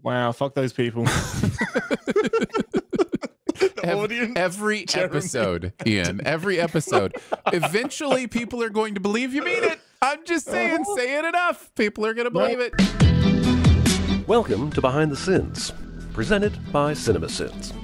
Wow, fuck those people. Every episode, Ian, every episode. Eventually, people are going to believe you mean it. I'm just saying, say it enough. People are going to believe it. Welcome to Behind the Sins, presented by Cinemasins.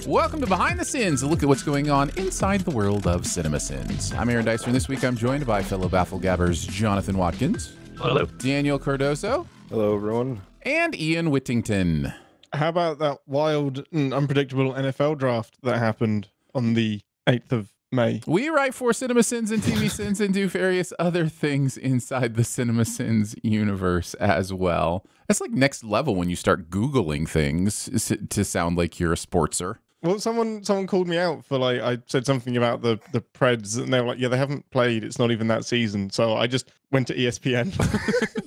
Welcome to Behind the Sins, a look at what's going on inside the world of Cinemasins. I'm Aaron Dicer, and this week I'm joined by fellow Bafflegabbers Jonathan Watkins. Hello. Daniel Cardoso. Hello, everyone. And Ian Whittington. How about that wild and unpredictable NFL draft that happened on the 8th of May? We write for Cinemasins and TV Sins and do various other things inside the Cinemasins universe as well. That's like next level when you start Googling things to sound like you're a sportser. Well, someone called me out for, like, I said something about the Preds, and they were like, yeah, they haven't played. It's not even that season. So I just went to ESPN.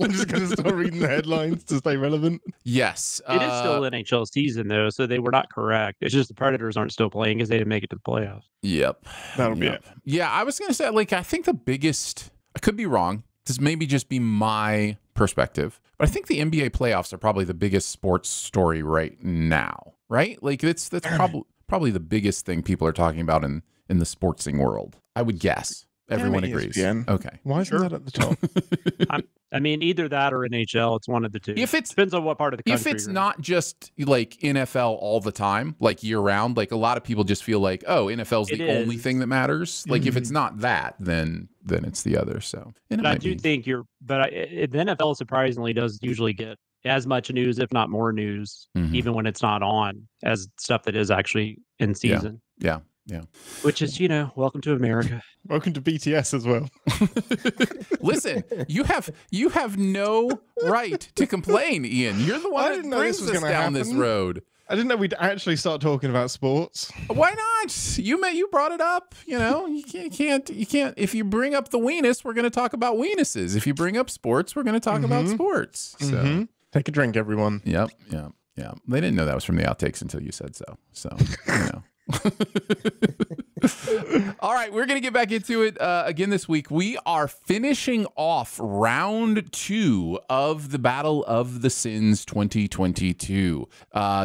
I'm just going to start reading the headlines to stay relevant. Yes. It is still NHL season, though, so they were not correct. It's just the Predators aren't still playing because they didn't make it to the playoffs. Yep. That'll be it. Yeah, I was going to say, like, I think the biggest, I could be wrong. This maybe just be my perspective, but I think the NBA playoffs are probably the biggest sports story right now, right? Like that's probably the biggest thing people are talking about in the sportsing world. I would guess. Everyone agrees. ESPN. Okay. Why isn't that at the top? I mean, either that or NHL. It's one of the two. If it's depends on what part of the country. If it's not just like NFL all the time, like year round, like a lot of people just feel like, oh, NFL's the only thing that matters. Like if it's not that, then it's the other. So, but I do think the NFL surprisingly does usually get as much news, if not more news, even when it's not on, as stuff that is actually in season. Yeah. Which is, welcome to America. Welcome to BTS as well. Listen, you have no right to complain, Ian. You're the one that brings us down this road. I didn't know we'd actually start talking about sports. Why not? You brought it up. You can't. If you bring up the weenus, we're going to talk about weenuses. If you bring up sports, we're going to talk about sports. So take a drink, everyone. Yep. They didn't know that was from the Outtakes until you said so. So All right, we're going to get back into it again this week. We are finishing off round 2 of the Battle of the Sins 2022.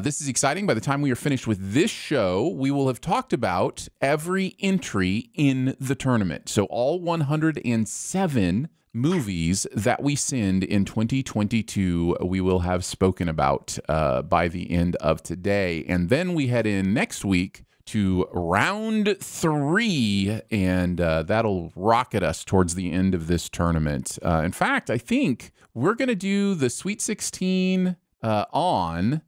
This is exciting. By the time we are finished with this show, we will have talked about every entry in the tournament. So all 107 movies that we send in 2022, we will have spoken about by the end of today. And then we head in next week to round 3, and that'll rocket us towards the end of this tournament. In fact, I think we're going to do the Sweet 16 all in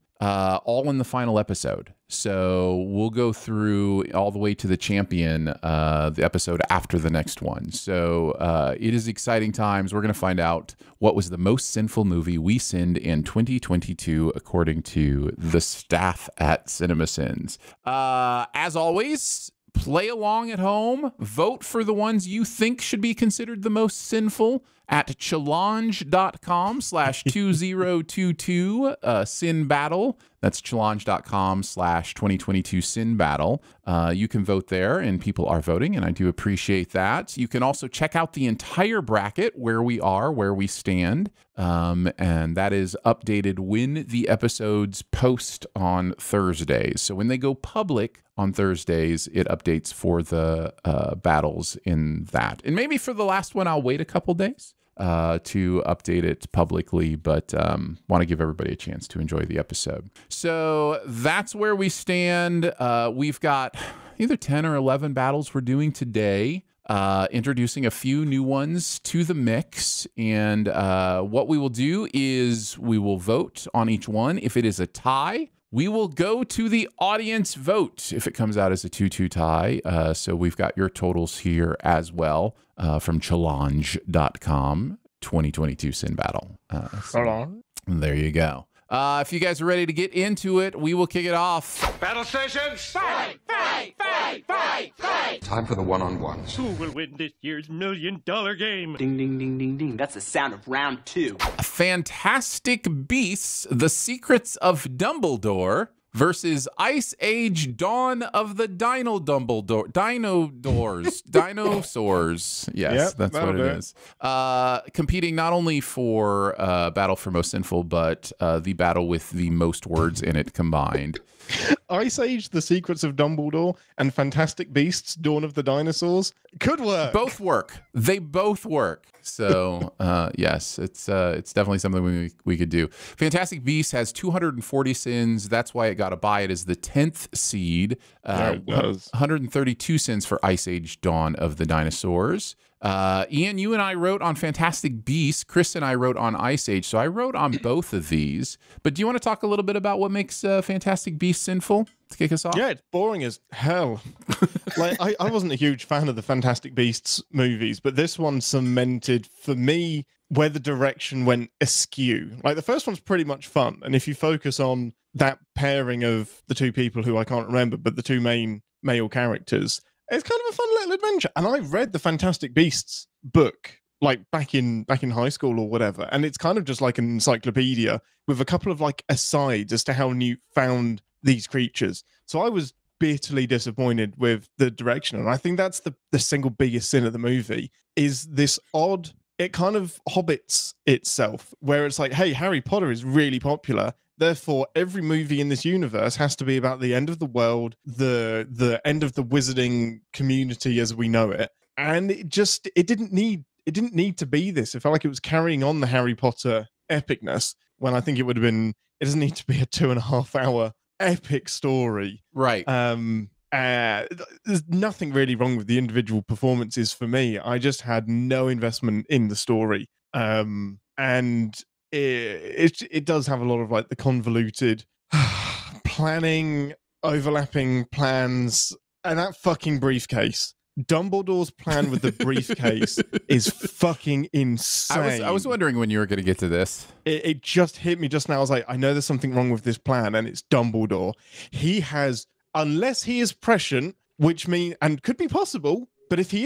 the final episode. So we'll go through all the way to the champion, the episode after the next one. So it is exciting times. We're going to find out what was the most sinful movie we sinned in 2022, according to the staff at Cinemasins. As always, play along at home. Vote for the ones you think should be considered the most sinful at challenge.com/2022 Sin Battle. That's challenge.com/2022 Sin Battle. You can vote there, and people are voting, and I do appreciate that. You can also check out the entire bracket, where we are, where we stand, and that is updated when the episodes post on Thursdays. So when they go public on Thursdays, it updates for the battles in that. And maybe for the last one, I'll wait a couple days to update it publicly, but want to give everybody a chance to enjoy the episode. So that's where we stand. We've got either 10 or 11 battles we're doing today, introducing a few new ones to the mix. And what we will do is we will vote on each one. If it is a tie, we will go to the audience vote if it comes out as a 2-2 tie. So we've got your totals here as well from challenge.com 2022 Sin Battle. There you go. If you guys are ready to get into it, we will kick it off. Battle stations! Fight! Fight! Fight! Fight! Fight! Time for the one-on-ones. Who will win this year's $1 million game? Ding, ding, ding, ding, ding. That's the sound of round 2. Fantastic Beasts, The Secrets of Dumbledore versus Ice Age Dawn of the Dinosaurs. Yes, Yep, that's what it is. Competing not only for Battle for Most Sinful, but the battle with the most words in it combined. Ice Age, The Secrets of Dumbledore, and Fantastic Beasts, Dawn of the Dinosaurs could work. Both work. They both work. So yes, it's definitely something we could do. Fantastic Beasts has 240 sins. That's why it got a bye. It is the 10th seed. It does. 132 sins for Ice Age Dawn of the Dinosaurs. Ian, you and I wrote on Fantastic Beasts. Chris and I wrote on Ice Age. So I wrote on both of these. But do you want to talk a little bit about what makes Fantastic Beasts sinful to kick us off? Yeah, it's boring as hell. Like I wasn't a huge fan of the Fantastic Beasts movies, but this one cemented for me where the direction went askew. Like the first one's pretty much fun, and if you focus on that pairing of the two people who I can't remember, but the two main male characters, it's kind of a fun little adventure. And I read the Fantastic Beasts book like back in high school or whatever, and it's kind of just like an encyclopedia with a couple of like asides as to how Newt found these creatures. So I was bitterly disappointed with the direction, and I think that's the single biggest sin of the movie is this odd, it kind of hobbits itself, where it's like, hey, Harry Potter is really popular, therefore every movie in this universe has to be about the end of the world, the end of the wizarding community as we know it. And it didn't need to be this. It felt like it was carrying on the Harry Potter epicness, when I think it doesn't need to be a 2.5 hour epic story. Right. There's nothing really wrong with the individual performances for me. I just had no investment in the story. And it does have a lot of like the convoluted planning, overlapping plans, and that fucking briefcase. Dumbledore's plan with the briefcase is fucking insane. I was wondering when you were going to get to this. It just hit me just now. I was like, I know there's something wrong with this plan, and it's Dumbledore. He has, unless he is prescient, which means, and could be possible, but if he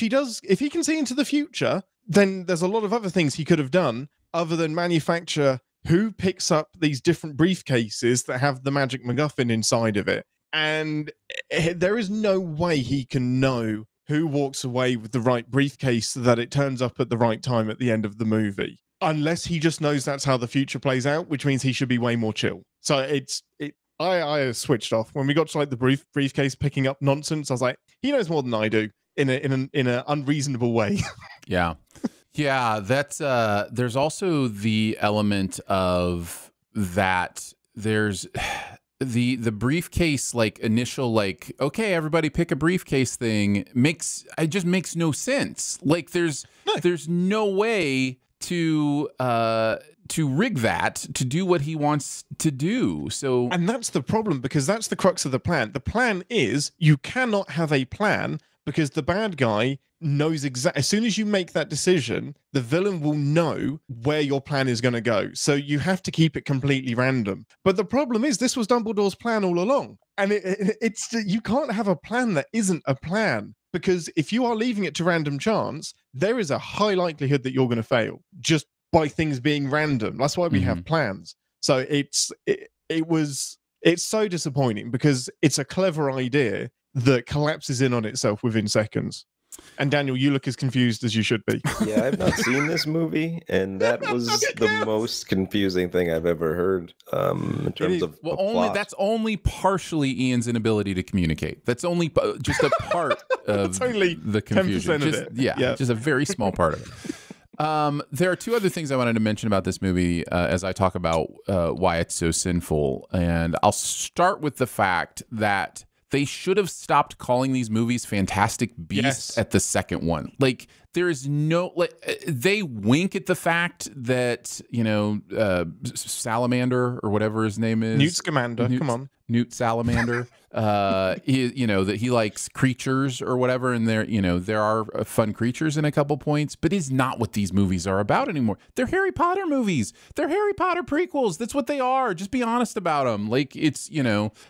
can see into the future, then there's a lot of other things he could have done other than manufacture who picks up these different briefcases that have the magic MacGuffin inside of it. And there is no way he can know who walks away with the right briefcase so that it turns up at the right time at the end of the movie, unless he just knows that's how the future plays out, which means he should be way more chill. So I switched off when we got to like the briefcase picking up nonsense. I was like, he knows more than I do in an unreasonable way. Yeah. Yeah, that's there's also the element of that there's the briefcase, like initial, like, okay, everybody pick a briefcase thing just makes no sense. Like there's no way to rig that to do what he wants to do. So, and that's the problem, because that's the crux of the plan. The plan is you cannot have a plan because the bad guy knows exactly, as soon as you make that decision, the villain will know where your plan is going to go. So you have to keep it completely random. But the problem is this was Dumbledore's plan all along. And it's you can't have a plan that isn't a plan, because if you are leaving it to random chance, there is a high likelihood that you're going to fail just by things being random. That's why we have plans. So it's so disappointing, because it's a clever idea that collapses in on itself within seconds. And Daniel, you look as confused as you should be. Yeah, I've not seen this movie, and that was the most confusing thing I've ever heard in terms of plot. That's only partially Ian's inability to communicate. That's only just a part of only the confusion. 10% of it. Yeah, just a very small part of it. There are two other things I wanted to mention about this movie as I talk about why it's so sinful. And I'll start with the fact that they should have stopped calling these movies Fantastic Beasts at the second one. Like, there is no, like, they wink at the fact that, Salamander or whatever his name is. Newt Scamander, come on. Newt Salamander. That he likes creatures or whatever, and there are fun creatures in a couple points, but is not what these movies are about anymore. They're Harry Potter movies. They're Harry Potter prequels. That's what they are. Just be honest about them. Like, it's they're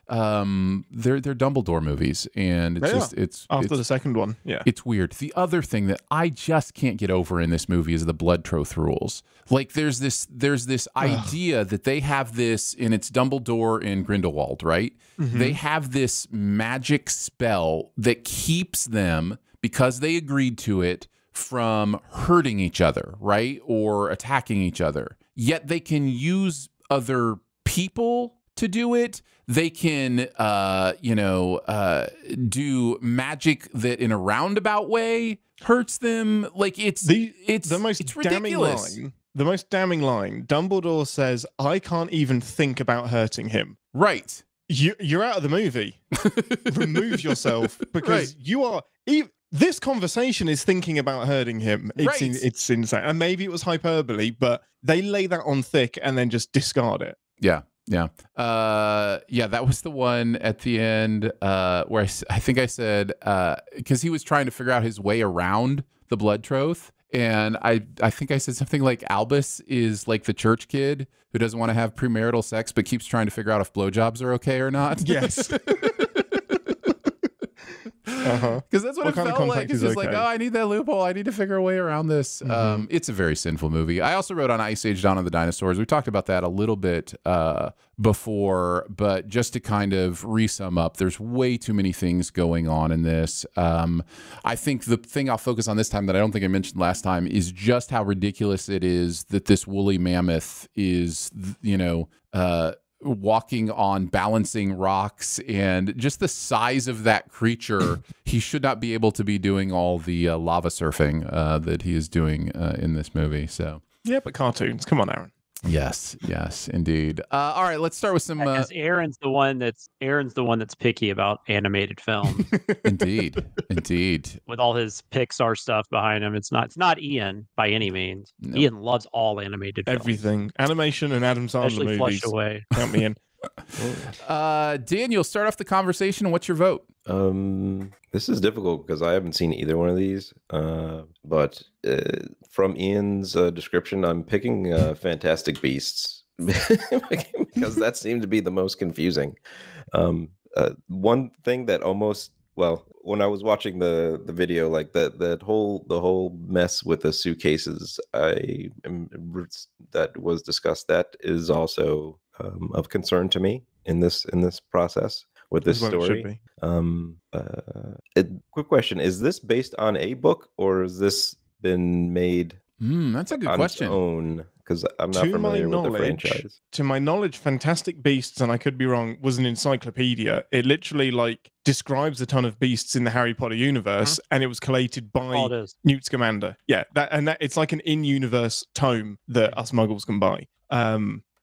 Dumbledore movies, and it's after the second one. Yeah, it's weird. The other thing that I I just can't get over in this movie is the blood troth rules. Like there's this idea that they have this, and it's Dumbledore and Grindelwald, right? They have this magic spell that keeps them, because they agreed to it, from hurting each other, right? Or attacking each other. Yet they can use other people to do it. They can, do magic that in a roundabout way hurts them. Like it's the most it's damning ridiculous. line. The most damning line. Dumbledore says, "I can't even think about hurting him." Right. You're out of the movie. Remove yourself, because you are. This conversation is thinking about hurting him. It's insane. And maybe it was hyperbole, but they lay that on thick and then just discard it. Yeah. That was the one at the end where I think I said, because he was trying to figure out his way around the blood troth. And I think I said something like Albus is like the church kid who doesn't want to have premarital sex, but keeps trying to figure out if blowjobs are okay or not. Yes. Because that's what it felt like. It's just like, oh, I need that loophole. I need to figure a way around this. It's a very sinful movie. I also wrote on Ice Age Dawn of the Dinosaurs. We talked about that a little bit before, but just to kind of re-sum up, there's way too many things going on in this. I think the thing I'll focus on this time that I don't think I mentioned last time is just how ridiculous it is that this woolly mammoth is, walking on balancing rocks, and just the size of that creature. He should not be able to be doing all the lava surfing that he is doing in this movie. So yeah, but cartoons, come on, Aaron. Yes, indeed. All right, let's start with some. Aaron's the one that's picky about animated film. Indeed. With all his Pixar stuff behind him, it's not Ian by any means. No. Ian loves all animated films. Everything, animation and Adam Sandler movies. Flush Away. Count me in. Daniel, start off the conversation. What's your vote? This is difficult because I haven't seen either one of these. But from Ian's description, I'm picking Fantastic Beasts because that seemed to be the most confusing. One thing that when I was watching the video, like the whole mess with the suitcases, that was discussed. That is also of concern to me in this process with this story. Quick question: is this based on a book, or has this been made? That's a good question. Its own, because I'm not familiar with the franchise. To my knowledge, Fantastic Beasts, and I could be wrong, was an encyclopedia. It literally describes a ton of beasts in the Harry Potter universe, and it was collated by Newt Scamander. Yeah, it's like an in-universe tome that us Muggles can buy.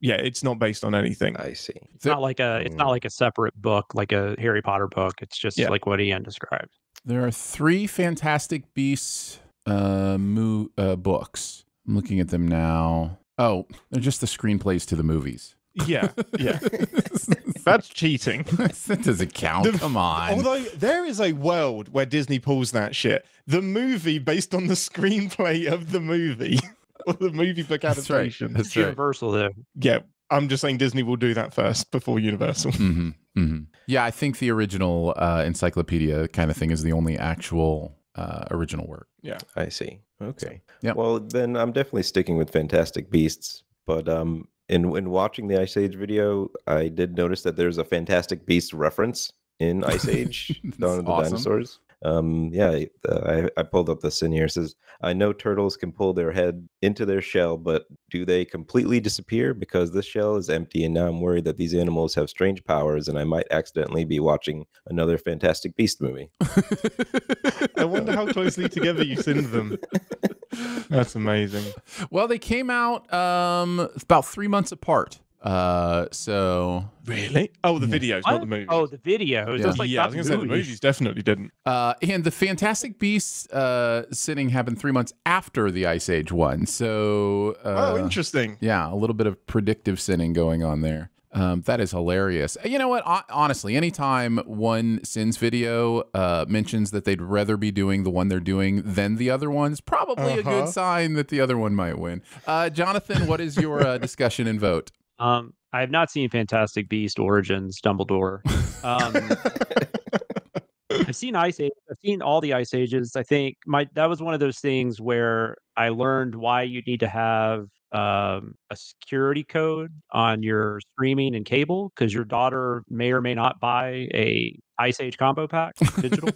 Yeah, it's not based on anything. I see. It's not like a separate book, like a Harry Potter book. It's just like what Ian described. There are 3 Fantastic Beasts books. I'm looking at them now. Oh, they're just the screenplays to the movies. Yeah. That's cheating. That doesn't count. Come on. Although there is a world where Disney pulls that shit. The movie based on the screenplay of the movie. Or the movie book adaptation. That's Universal, though. Yeah, I'm just saying Disney will do that first before Universal. Yeah, I think the original encyclopedia kind of thing is the only actual original work. Yeah, I see. Okay. Yeah. Well, then I'm definitely sticking with Fantastic Beasts. But in watching the Ice Age video, I did notice that there's a Fantastic Beasts reference in Ice Age, Dawn of the Dinosaurs. I pulled up the scene here. It says, I know turtles can pull their head into their shell, but do they completely disappear? Because this shell is empty, and now I'm worried that these animals have strange powers, and I might accidentally be watching another Fantastic Beast movie. I wonder how closely together you send them. That's amazing. Well, they came out about 3 months apart. So really? Oh, the videos, not the movies. Oh, the videos. Yeah, I was gonna say the movies definitely didn't. And the Fantastic Beasts sitting happened 3 months after the Ice Age one. So interesting. Yeah, a little bit of predictive sinning going on there. That is hilarious. You know what? Honestly, anytime one Sins video mentions that they'd rather be doing the one they're doing than the other one's probably a good sign that the other one might win. Jonathan, what is your discussion and vote? I have not seen Fantastic Beast Origins Dumbledore. I've seen Ice Age. I've seen all the Ice Ages. I think that was one of those things where I learned why you need to have a security code on your streaming and cable, because your daughter may or may not buy a Ice Age combo pack digital.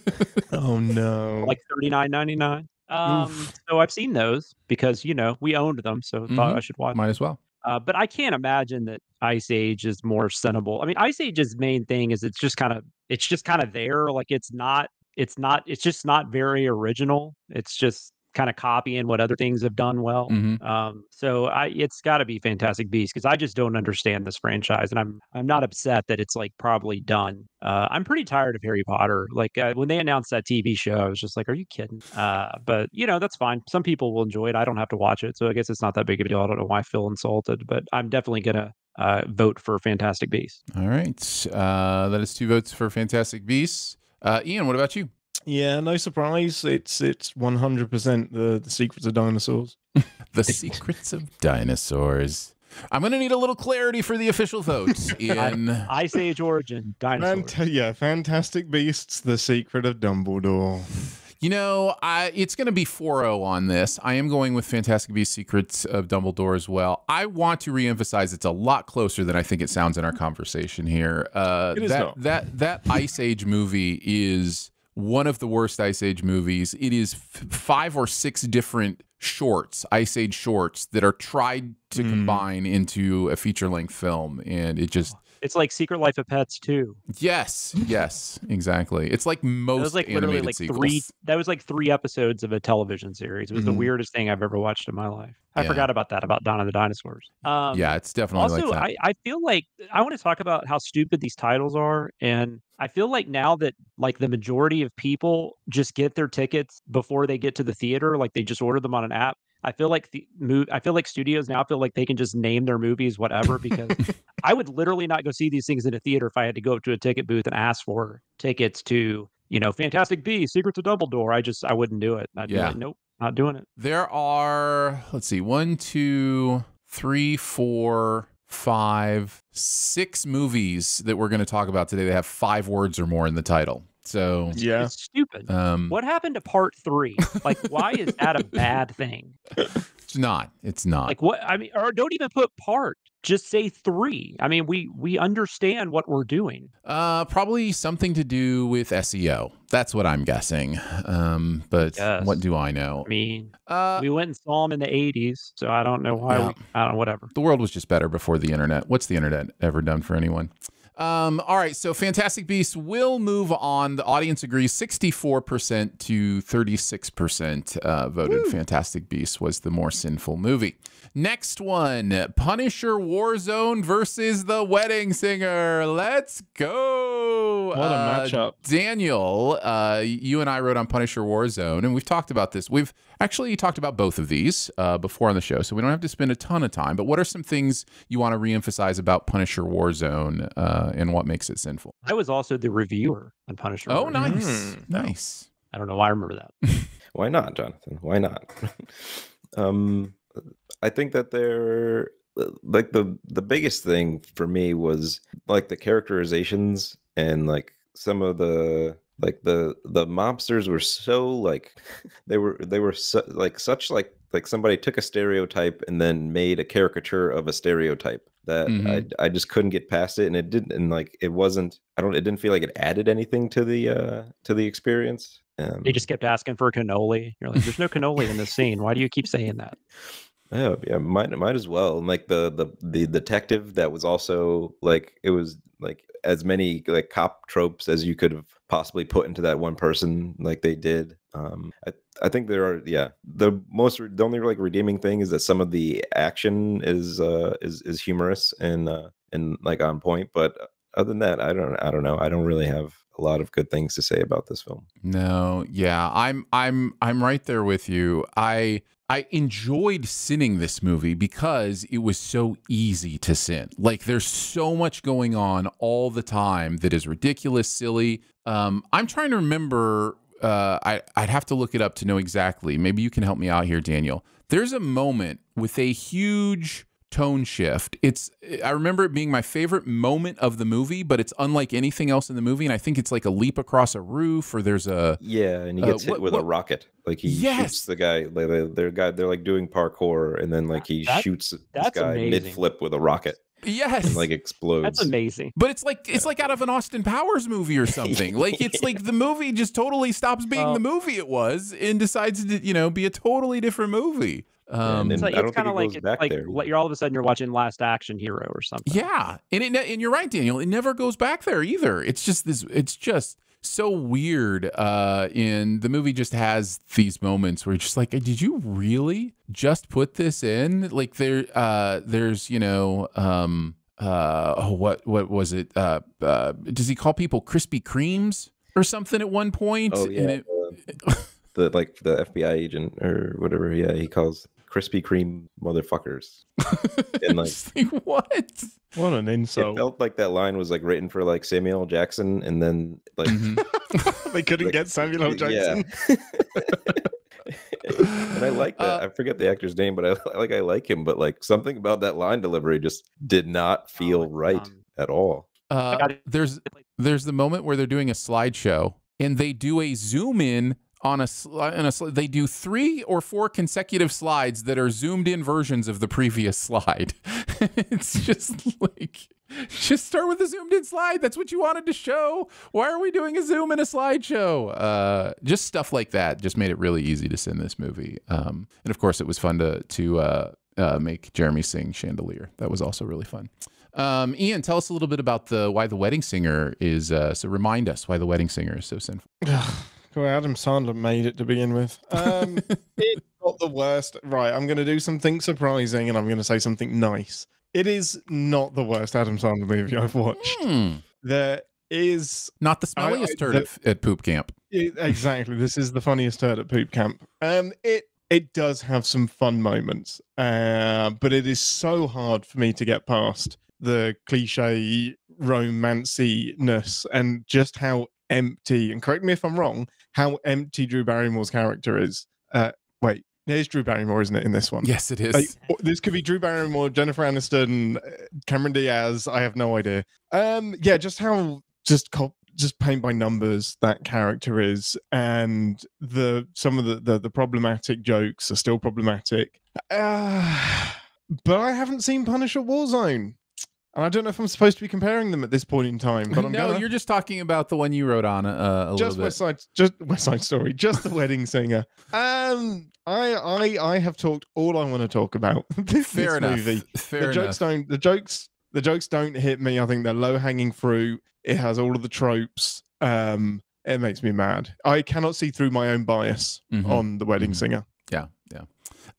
Oh no. Like $39.99. So I've seen those because, we owned them, so thought I should watch Might them. as well. But I can't imagine that Ice Age is more Cinnable. I mean, Ice Age's main thing is it's just kind of there. Like it's just not very original. It's just kind of copying what other things have done well. So it's got to be Fantastic Beasts, because I just don't understand this franchise, and I'm not upset that it's like probably done. I'm pretty tired of Harry Potter. Like when they announced that TV show, I was just like, are you kidding? But that's fine. Some people will enjoy it. I don't have to watch it, so I guess it's not that big of a deal. I don't know why I feel insulted, but I'm definitely gonna vote for Fantastic Beasts. All right, that is 2 votes for Fantastic Beasts. Ian, what about you? Yeah, no surprise. It's 100% the Secrets of Dinosaurs. The Secrets of Dinosaurs. I'm going to need a little clarity for the official votes. In Ice Age Origin Dinosaurs. Fantastic Beasts, The Secret of Dumbledore. It's going to be 4-0 on this. I am going with Fantastic Beasts: Secrets of Dumbledore as well. I want to reemphasize it's a lot closer than I think it sounds in our conversation here. It is not. That Ice Age movie is one of the worst Ice Age movies. It is 5 or 6 different shorts, Ice Age shorts, that are tried to combine into a feature-length film, and it's like Secret Life of Pets 2. Yes, exactly. It's like most animated sequels. That was like 3 episodes of a television series. It was the weirdest thing I've ever watched in my life. I forgot about that, about Dawn of the Dinosaurs. Yeah, it's definitely also, like that. I feel like I want to talk about how stupid these titles are, and I feel like now that like the majority of people just get their tickets before they get to the theater, like they just order them on an app. I feel like studios now feel like they can just name their movies whatever, because I would literally not go see these things in a theater if I had to go up to a ticket booth and ask for tickets to, Fantastic Beasts: Secrets of Dumbledore. I wouldn't do it. I'd be like, nope, not doing it. There are, let's see, 1, 2, 3, 4, 5, 6 movies that we're going to talk about today that have 5 words or more in the title. So yeah, it's stupid. What happened to part 3? Like, why is that a bad thing? It's not. Like what? I mean, or don't even put part. Just say 3. I mean, we understand what we're doing. Probably something to do with SEO. That's what I'm guessing. But yes. What do I know? I mean, we went and saw them in the 80s, so I don't know why. I don't know, whatever. The world was just better before the internet. What's the internet ever done for anyone? All right, so Fantastic Beasts will move on. The audience agrees 64% to 36% voted Fantastic Beasts was the more sinful movie. Next one, Punisher Warzone versus The Wedding Singer. Let's go. What a matchup. Daniel, you and I wrote on Punisher Warzone, and we've talked about this. We've actually talked about both of these before on the show, so we don't have to spend a ton of time. But what are some things you want to reemphasize about Punisher Warzone and what makes it sinful? I was also the reviewer on Punisher. Oh, nice. Nice. I don't know why I remember that. Why not, Jonathan? Why not? I think that they're like the biggest thing for me was like the characterizations, and like some of the mobsters were so like they were like somebody took a stereotype and then made a caricature of a stereotype that I just couldn't get past it, and it didn't, and like it didn't feel like it added anything to the experience. They just kept asking for cannoli. You're like, there's no cannoli in this scene. Why do you keep saying that? Yeah, might as well. And like the detective that was also like, it was like as many like cop tropes as you could have possibly put into that one person, like they did. I think there are the only like redeeming thing is that some of the action is humorous and like on point, but other than that, I don't know. I don't really have a lot of good things to say about this film. No, yeah, I'm right there with you. I enjoyed sinning this movie because it was so easy to sin. Like there's so much going on all the time that is ridiculous, silly. I'm trying to remember. I'd have to look it up to know exactly. Maybe you can help me out here, Daniel. There's a moment with a huge tone shift. I remember it being my favorite moment of the movie, but it's unlike anything else in the movie. And I think it's like a leap across a roof, or there's a and he gets hit with a rocket. Like he shoots the guy. They're like doing parkour, and then like he shoots this guy mid flip with a rocket. Yes, and like explodes. That's amazing. But it's like out of an Austin Powers movie or something. Like it's like the movie just totally stops being the movie it was and decides to be a totally different movie. It's kind of like you're all of a sudden you're watching Last Action Hero or something. Yeah, and you're right, Daniel. It never goes back there either. It's just this. It's just so weird. And the movie just has these moments where you're just like, did you really just put this in? Like there's what was it? Does he call people Krispy Kremes or something at one point? Oh yeah. The FBI agent or whatever. Yeah, he calls Krispy Kreme motherfuckers. And like what an insult. It felt like that line was like written for like Samuel L. Jackson, and then like they couldn't get Samuel L. Jackson. Yeah. And I like that. I forget the actor's name, but I like him. But like something about that line delivery just did not feel right at all. There's the moment where they're doing a slideshow and they do a zoom in on they do 3 or 4 consecutive slides that are zoomed in versions of the previous slide. It's just like, just start with a zoomed in slide. That's what you wanted to show. Why are we doing a zoom in a slideshow? Just stuff like that just made it really easy to send this movie. And of course it was fun to make Jeremy sing Chandelier. That was also really fun. Ian, tell us a little bit about why The Wedding Singer is, so remind us why The Wedding Singer is so sinful. Well, Adam Sandler made it to begin with. It's not the worst. Right, I'm going to do something surprising and I'm going to say something nice. It is not the worst Adam Sandler movie I've watched. There is... Not the smelliest turd at poop camp. Exactly. This is the funniest turd at poop camp. It does have some fun moments, but it is so hard for me to get past the cliche romancy-ness and just how empty, and correct me if I'm wrong, how empty Drew Barrymore's character is. Wait, there's Drew Barrymore, isn't it, in this one? Yes, it is. Like, this could be Drew Barrymore, Jennifer Aniston, Cameron Diaz. I have no idea. Yeah, just how just paint by numbers that character is, and some of the problematic jokes are still problematic. But I haven't seen Punisher Warzone. And I don't know if I'm supposed to be comparing them at this point in time, but I'm you're just talking about the one you wrote on a little bit. Just West Side Story, just The Wedding Singer. I have talked all I want to talk about. This movie. Fair enough. The jokes don't hit me. I think they're low hanging fruit. It has all of the tropes. It makes me mad. I cannot see through my own bias on The Wedding Singer. Yeah.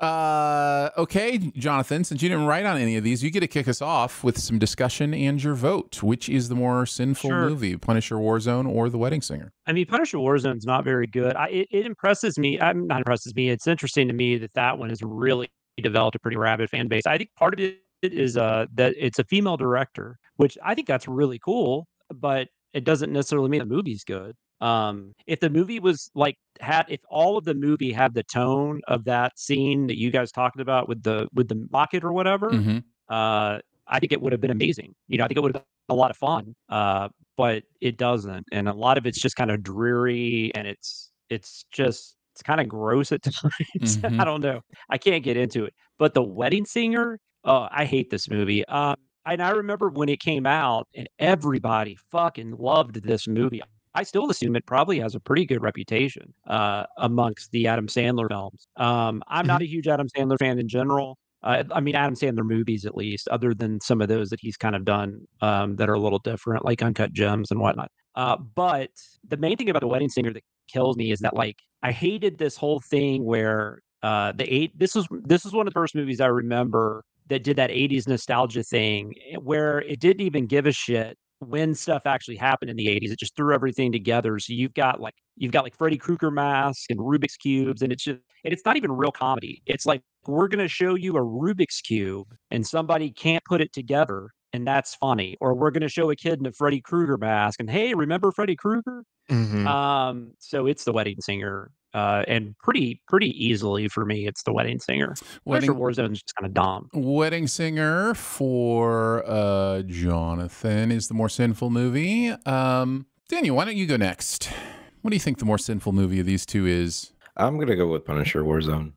Okay, Jonathan, since you didn't write on any of these, you get to kick us off with some discussion and your vote. Which is the more sinful movie, Punisher Warzone or The Wedding Singer? I mean, Punisher Warzone's not very good. It impresses me. Not impresses me. It's interesting to me that one has really developed a pretty rabid fan base. I think part of it is that it's a female director, which I think that's really cool, but it doesn't necessarily mean the movie's good. If the movie was like if all of the movie had the tone of that scene that you guys talked about with the rocket or whatever, I think it would have been amazing. I think it would have been a lot of fun. But it doesn't, and a lot of it's just kind of dreary, and it's kind of gross at times. I don't know. I can't get into it. But The Wedding Singer, I hate this movie. And I remember when it came out, and everybody fucking loved this movie. I still assume it probably has a pretty good reputation amongst the Adam Sandler films. I'm not a huge Adam Sandler fan in general. I mean, Adam Sandler movies, at least, other than some of those that he's kind of done that are a little different, like Uncut Gems and whatnot. But the main thing about The Wedding Singer that kills me is that, like, I hated this whole thing where this was one of the first movies I remember that did that 80s nostalgia thing where it didn't even give a shit when stuff actually happened in the 80s. It just threw everything together. So you've got like Freddy Krueger mask and Rubik's cubes, and it's not even real comedy. It's like, we're going to show you a Rubik's cube and somebody can't put it together, and that's funny. Or we're going to show a kid in a Freddy Krueger mask and, hey, remember Freddy Krueger? So it's The Wedding Singer and pretty easily for me, it's The Wedding Singer. Punisher Warzone is just kind of dumb. Wedding Singer for Jonathan is the more sinful movie. Daniel, why don't you go next? What do you think the more sinful movie of these two is? I'm gonna go with Punisher Warzone.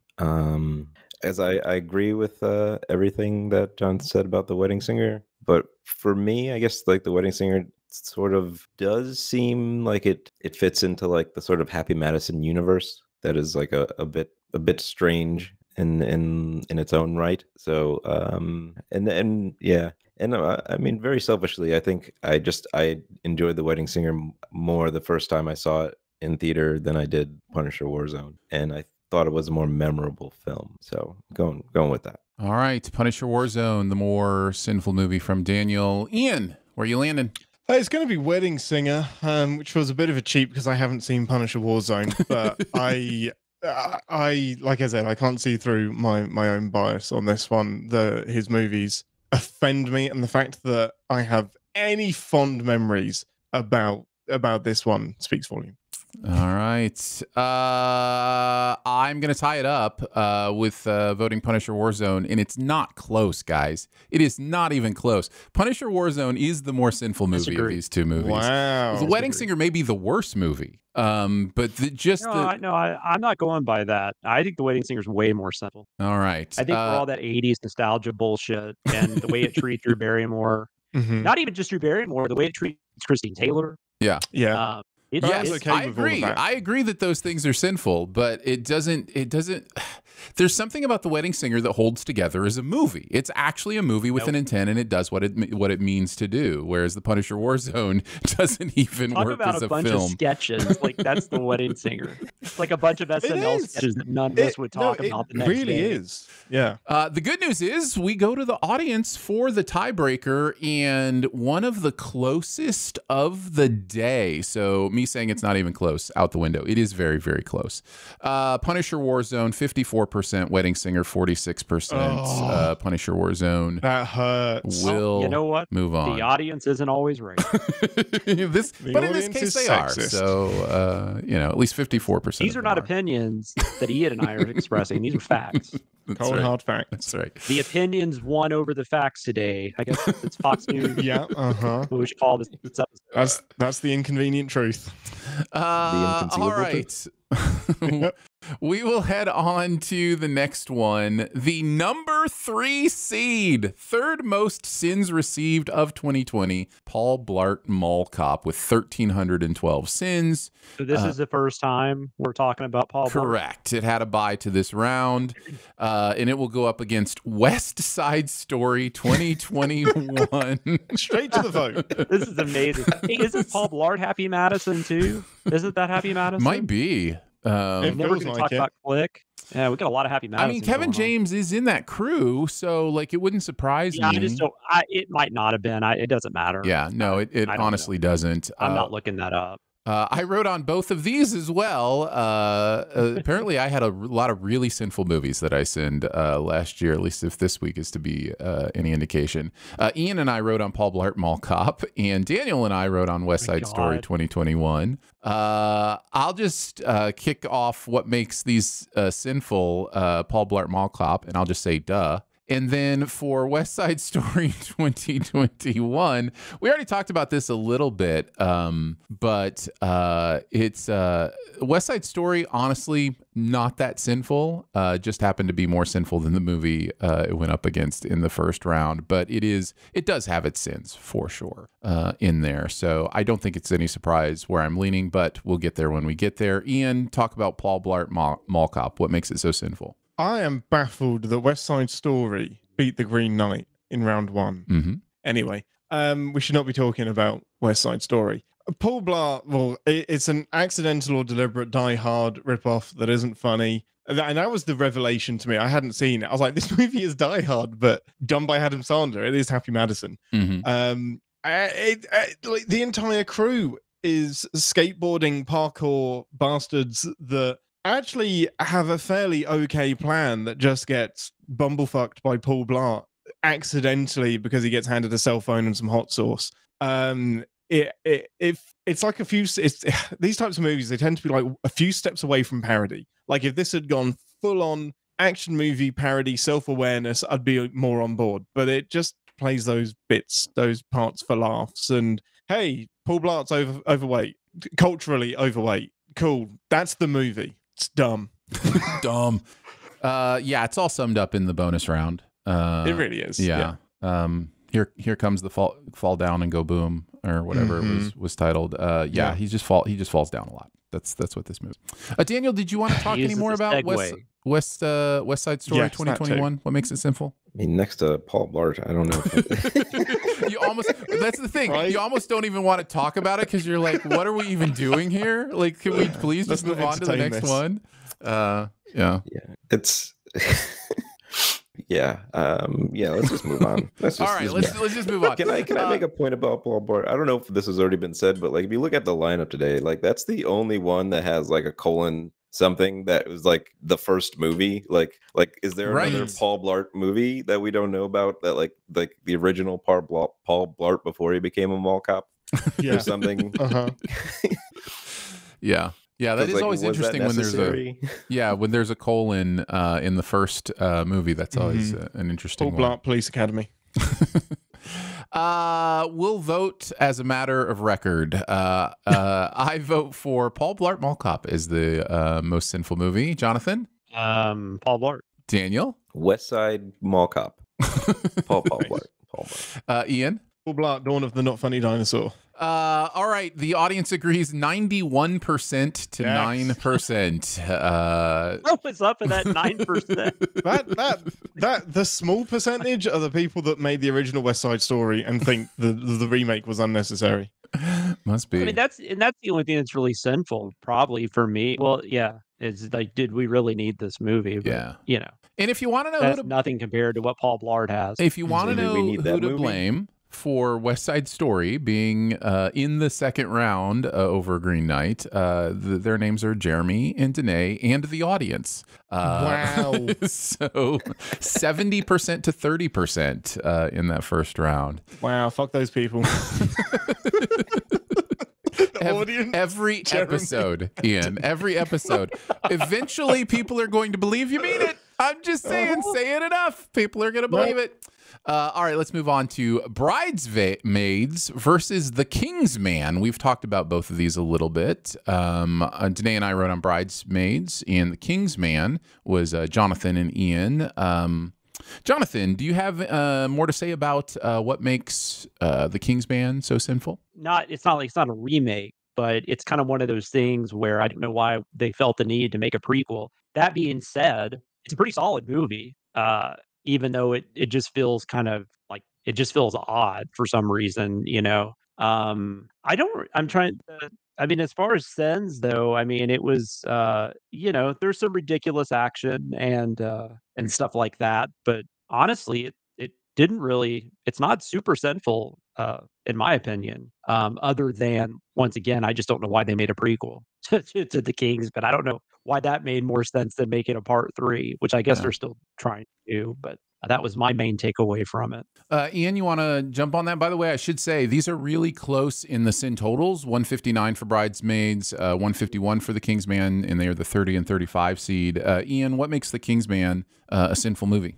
As I agree with everything that John said about The Wedding Singer, but for me, I guess like The Wedding Singer sort of does seem like it fits into like the sort of Happy Madison universe that is like a bit strange in its own right. So and yeah. And I mean, very selfishly, I think I enjoyed The Wedding Singer more the first time I saw it in theater than I did Punisher Warzone, and I thought it was a more memorable film. So going with that. All right, Punisher Warzone, the more sinful movie from Daniel. Ian, where you landing? It's going to be Wedding Singer, which was a bit of a cheat because I haven't seen Punisher Warzone, but I like I said, I can't see through my own bias on this one. His movies offend me, and the fact that I have any fond memories about this one speaks volume. All right. I'm going to tie it up with voting Punisher Warzone, and it's not close, guys. It is not even close. Punisher Warzone is the more sinful movie of these two movies. Wow. The Wedding Singer may be the worst movie, but I'm not going by that. I think The Wedding Singer is way more simple. All right. I think for all that 80s nostalgia bullshit and the way it treats Drew Barrymore, not even just Drew Barrymore, the way it treats Christine Taylor. Yeah. I agree. I agree that those things are sinful, but it doesn't. There's something about The Wedding Singer that holds together as a movie. It's actually a movie with an intent, and it does what it means to do. Whereas The Punisher Warzone doesn't even work as a film. Talk about a bunch of sketches. Like that's The Wedding Singer. It's like a bunch of SNL sketches that none of us would talk about the next day. It really is. Yeah. The good news is we go to the audience for the tiebreaker, and one of the closest of the day. So me saying it's not even close out the window. It is very, very close. Punisher Warzone 54%, Wedding Singer 46%. Punisher Warzone. That hurts. Will you know what? Move on. The audience isn't always right. But in this case they are. So at least 54%. These are not opinions that Ian and I are expressing. These are facts. Cold hard facts. That's right. The opinions won over the facts today. I guess it's Fox News. Yeah. We should call this episode. That's the inconvenient truth. All right. We will head on to the next one. The number 3 seed, third most sins received of 2020, Paul Blart Mall Cop with 1,312 sins. So this is the first time we're talking about Paul Blart? Correct. It had a bye to this round, and it will go up against West Side Story 2021. Straight to the vote. This is amazing. Hey, isn't Paul Blart Happy Madison too? Isn't that Happy Madison? Might be. Never going to talk about Click. Yeah, we got a lot of Happy Madison. I mean, Kevin James is in that crew, so like it wouldn't surprise me. I just don't. It might not have been. It doesn't matter. Yeah, no, it honestly doesn't. I'm not looking that up. I wrote on both of these as well. Apparently, I had a lot of really sinful movies that I sinned last year, at least if this week is to be any indication. Ian and I wrote on Paul Blart Mall Cop, and Daniel and I wrote on West Side Story 2021. I'll just kick off what makes these sinful Paul Blart Mall Cop, and I'll just say, duh. And then for West Side Story 2021, we already talked about this a little bit, but it's West Side Story, honestly, not that sinful. Just happened to be more sinful than the movie it went up against in the first round. But it does have its sins for sure in there. So I don't think it's any surprise where I'm leaning, but we'll get there when we get there. Ian, talk about Paul Blart Mall Cop. What makes it so sinful? I am baffled that West Side Story beat The Green Knight in round 1. Mm-hmm. Anyway, we should not be talking about West Side Story. Paul Blart, well, it's an accidental or deliberate Die Hard ripoff that isn't funny. And that was the revelation to me. I hadn't seen it. I was like, this movie is Die Hard, but done by Adam Sandler. It is Happy Madison. Mm-hmm. Like the entire crew is skateboarding parkour bastards that actually have a fairly okay plan that just gets bumblefucked by Paul Blart accidentally because he gets handed a cell phone and some hot sauce. it's like these types of movies, they tend to be like a few steps away from parody. Like if this had gone full on action movie parody, self-awareness, I'd be more on board. But it just plays those bits, those parts for laughs. And hey, Paul Blart's overweight, culturally overweight. Cool. That's the movie. It's dumb. Dumb. Yeah, it's all summed up in the bonus round. It really is. Yeah. Here comes the fall down and go boom, or whatever it was titled. Yeah, he just falls down a lot. That's what this movie. Daniel, did you want to talk any more about West Side Story 2021? What makes it sinful? I mean, next to Paul Blart, I don't know. You almost, that's the thing. Right? You almost don't even want to talk about it because you're like, what are we even doing here? Like, can we please just move on to the next one? Yeah. It's let's just move on. Let's just move on. Can I make a point about Paul Blart? I don't know if this has already been said, but like if you look at the lineup today, like that's the only one that has like a colon something that was like the first movie. Like is there another Paul Blart movie that we don't know about that like the original Paul Blart before he became a mall cop or something? Yeah, that is always interesting when there's a colon in the first movie. That's always an interesting Paul Blart Police Academy. We'll vote as a matter of record. I vote for Paul Blart Mall Cop as the most sinful movie. Jonathan? Paul Blart. Daniel? West Side Mall Cop. Paul Blart. Ian? Paul Blart, Dawn of the Not Funny Dinosaur. All right, the audience agrees 91% to 9%. What was up with that 9%? that the small percentage are the people that made the original West Side Story and think the remake was unnecessary. Must be. I mean, that's the only thing that's really sinful, probably for me. Well, yeah, it's like, did we really need this movie? But, you know. And if you want to know, that's nothing compared to what Paul Blart has. If you want to know who to blame for West Side Story being in the second round over Green Knight, their names are Jeremy and Danae and the audience. Wow. So 70% to 30% in that first round. Wow, fuck those people. Every episode, Ian, every episode. Eventually, people are going to believe you mean it. I'm just saying, say it enough. People are going to believe it. All right, let's move on to Bridesmaids versus The Kingsman. We've talked about both of these a little bit. Danae and I wrote on Bridesmaids, and The Kingsman was Jonathan and Ian. Jonathan, do you have more to say about what makes The Kingsman so sinful? It's not a remake, but it's kind of one of those things where I don't know why they felt the need to make a prequel. That being said, it's a pretty solid movie. Even though it just feels kind of like it just feels odd for some reason, you know. I mean, as far as sins though, I mean, it was you know, there's some ridiculous action and stuff like that, but honestly, it didn't really, it's not super sinful in my opinion, other than once again, I just don't know why they made a prequel to The Kings, but I don't know why that made more sense than making a part 3, which I guess they're still trying to do, but that was my main takeaway from it. Ian, you want to jump on that? By the way, I should say these are really close in the sin totals. 159 for Bridesmaids, 151 for The Kingsman, and they are the 30 and 35 seed. Ian, what makes The Kingsman a sinful movie?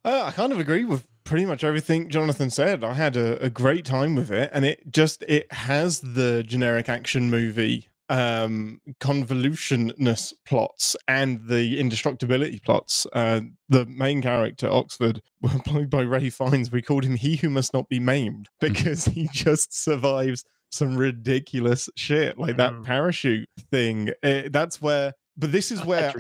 I kind of agree with pretty much everything Jonathan said. I had a great time with it, and it has the generic action movie convolutionness plots and the indestructibility plots. The main character, Oxford, played by Ray Fiennes, we called him He Who Must Not Be Maimed because he just survives some ridiculous shit like that parachute thing. That's where, but this is where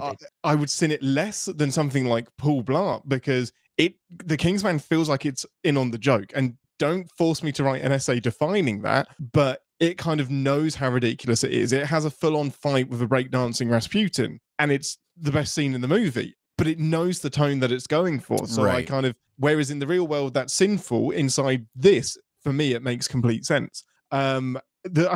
I would sin it less than something like Paul Blart, because the Kingsman feels like it's in on the joke, and don't force me to write an essay defining that, but it kind of knows how ridiculous it is. It has a full-on fight with a breakdancing Rasputin, and it's the best scene in the movie, but it knows the tone that it's going for. So I kind of, whereas in the real world that's sinful, inside this, for me, it makes complete sense. I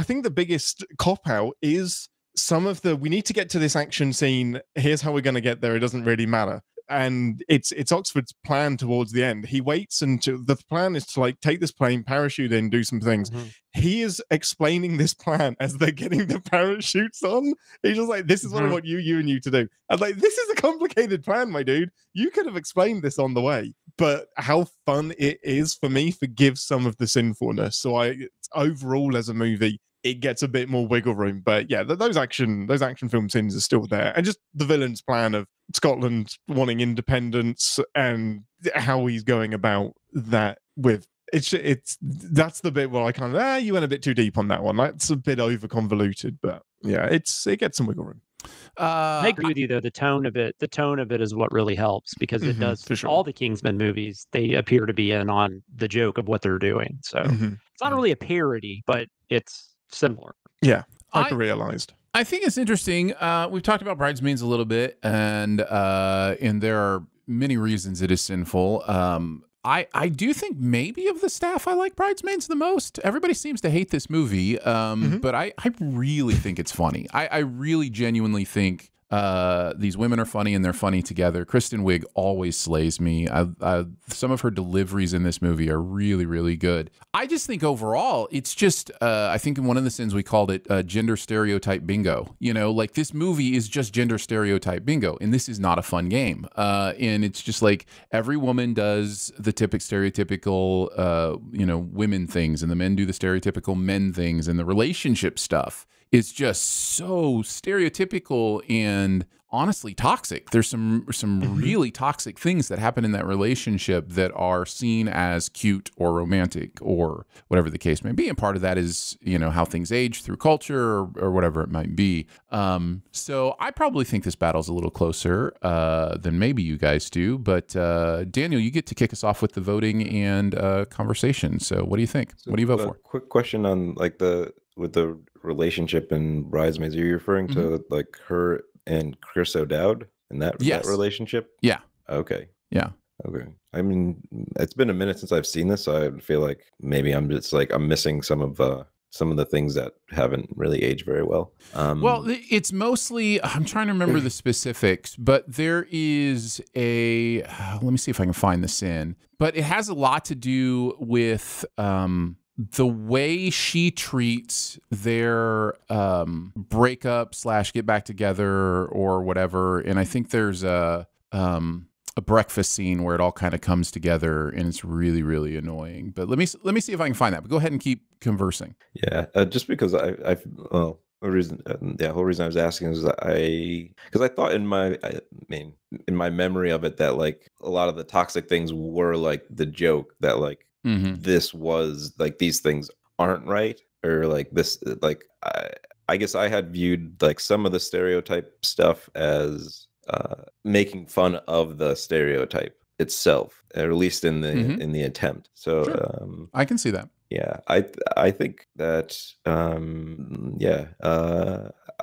think the biggest cop-out is some of we need to get to this action scene. Here's how we're going to get there. It doesn't really matter. and it's Oxford's plan towards the end. He waits until the plan is to like take this plane, parachute in, do some things. He is explaining this plan as they're getting the parachutes on. He's just like, this is what I want you and you to do. I'm like, this is a complicated plan, my dude. You could have explained this on the way. But how fun it is for me forgives some of the sinfulness. So overall as a movie, it gets a bit more wiggle room. But yeah, those action film scenes are still there. And just the villain's plan of Scotland wanting independence and how he's going about that with that's the bit where I kind of you went a bit too deep on that one. That's a bit over convoluted, but yeah, it gets some wiggle room. I agree with you though. The tone of it is what really helps, because it does. For sure. All the Kingsman movies, they appear to be in on the joke of what they're doing. So it's not really a parody, but it's similar. Yeah, hyper-realized. I think it's interesting. We've talked about Bridesmaids a little bit, and there are many reasons it is sinful. I do think maybe of the staff I like Bridesmaids the most. Everybody seems to hate this movie, but I really think it's funny. I really genuinely think these women are funny, and they're funny together. Kristen Wiig always slays me. Some of her deliveries in this movie are really, really good. I just think overall, it's just, I think in one of the sins we called it gender stereotype bingo. You know, like this movie is just gender stereotype bingo, and this is not a fun game. And it's just like every woman does the stereotypical, women things, and the men do the stereotypical men things, and the relationship stuff is just so stereotypical and honestly toxic. There's some really toxic things that happen in that relationship that are seen as cute or romantic or whatever the case may be. And part of that is, how things age through culture or whatever it might be. So I probably think this battle's a little closer than maybe you guys do. But Daniel, you get to kick us off with the voting and conversation. So what do you think? What do you vote for? Quick question on with the relationship in Bridesmaids. Are you referring to like her and Chris O'Dowd and that relationship? Yeah. Okay. Yeah. Okay. I mean, it's been a minute since I've seen this, so I feel like maybe I'm missing some of the things that haven't really aged very well. Well, it's mostly, I'm trying to remember the specifics, but there is let me see if I can find this in, but it has a lot to do with the way she treats their breakup / get back together or whatever. And I think there's a breakfast scene where it all kind of comes together, and it's really, really annoying. But let me see if I can find that. But go ahead and keep conversing. Yeah, just because the whole reason I was asking is because I thought in my memory of it that like a lot of the toxic things were like the joke that like this was like these things aren't right, or like this, like I guess I had viewed like some of the stereotype stuff as making fun of the stereotype itself, or at least in the attempt. So sure. I can see that. Yeah, I think that I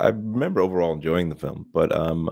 remember overall enjoying the film, but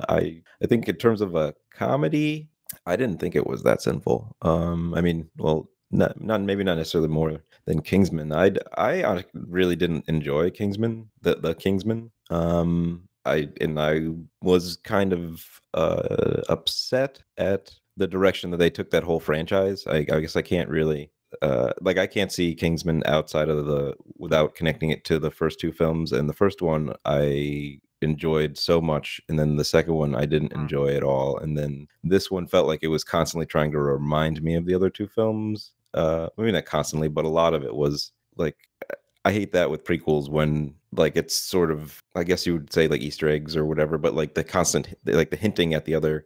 I think in terms of a comedy, I didn't think it was that sinful. I mean, well, not necessarily more than Kingsman. I really didn't enjoy Kingsman, the Kingsman. I was kind of upset at the direction that they took that whole franchise. I guess I can't really I can't see Kingsman outside of without connecting it to the first two films. And the first one I enjoyed so much, and then the second one I didn't enjoy at all. And then this one felt like it was constantly trying to remind me of the other two films. Maybe not constantly, but a lot of it was like, I hate that with prequels when like it's sort of, I guess you would say like Easter eggs or whatever, but like the constant, like the hinting at the other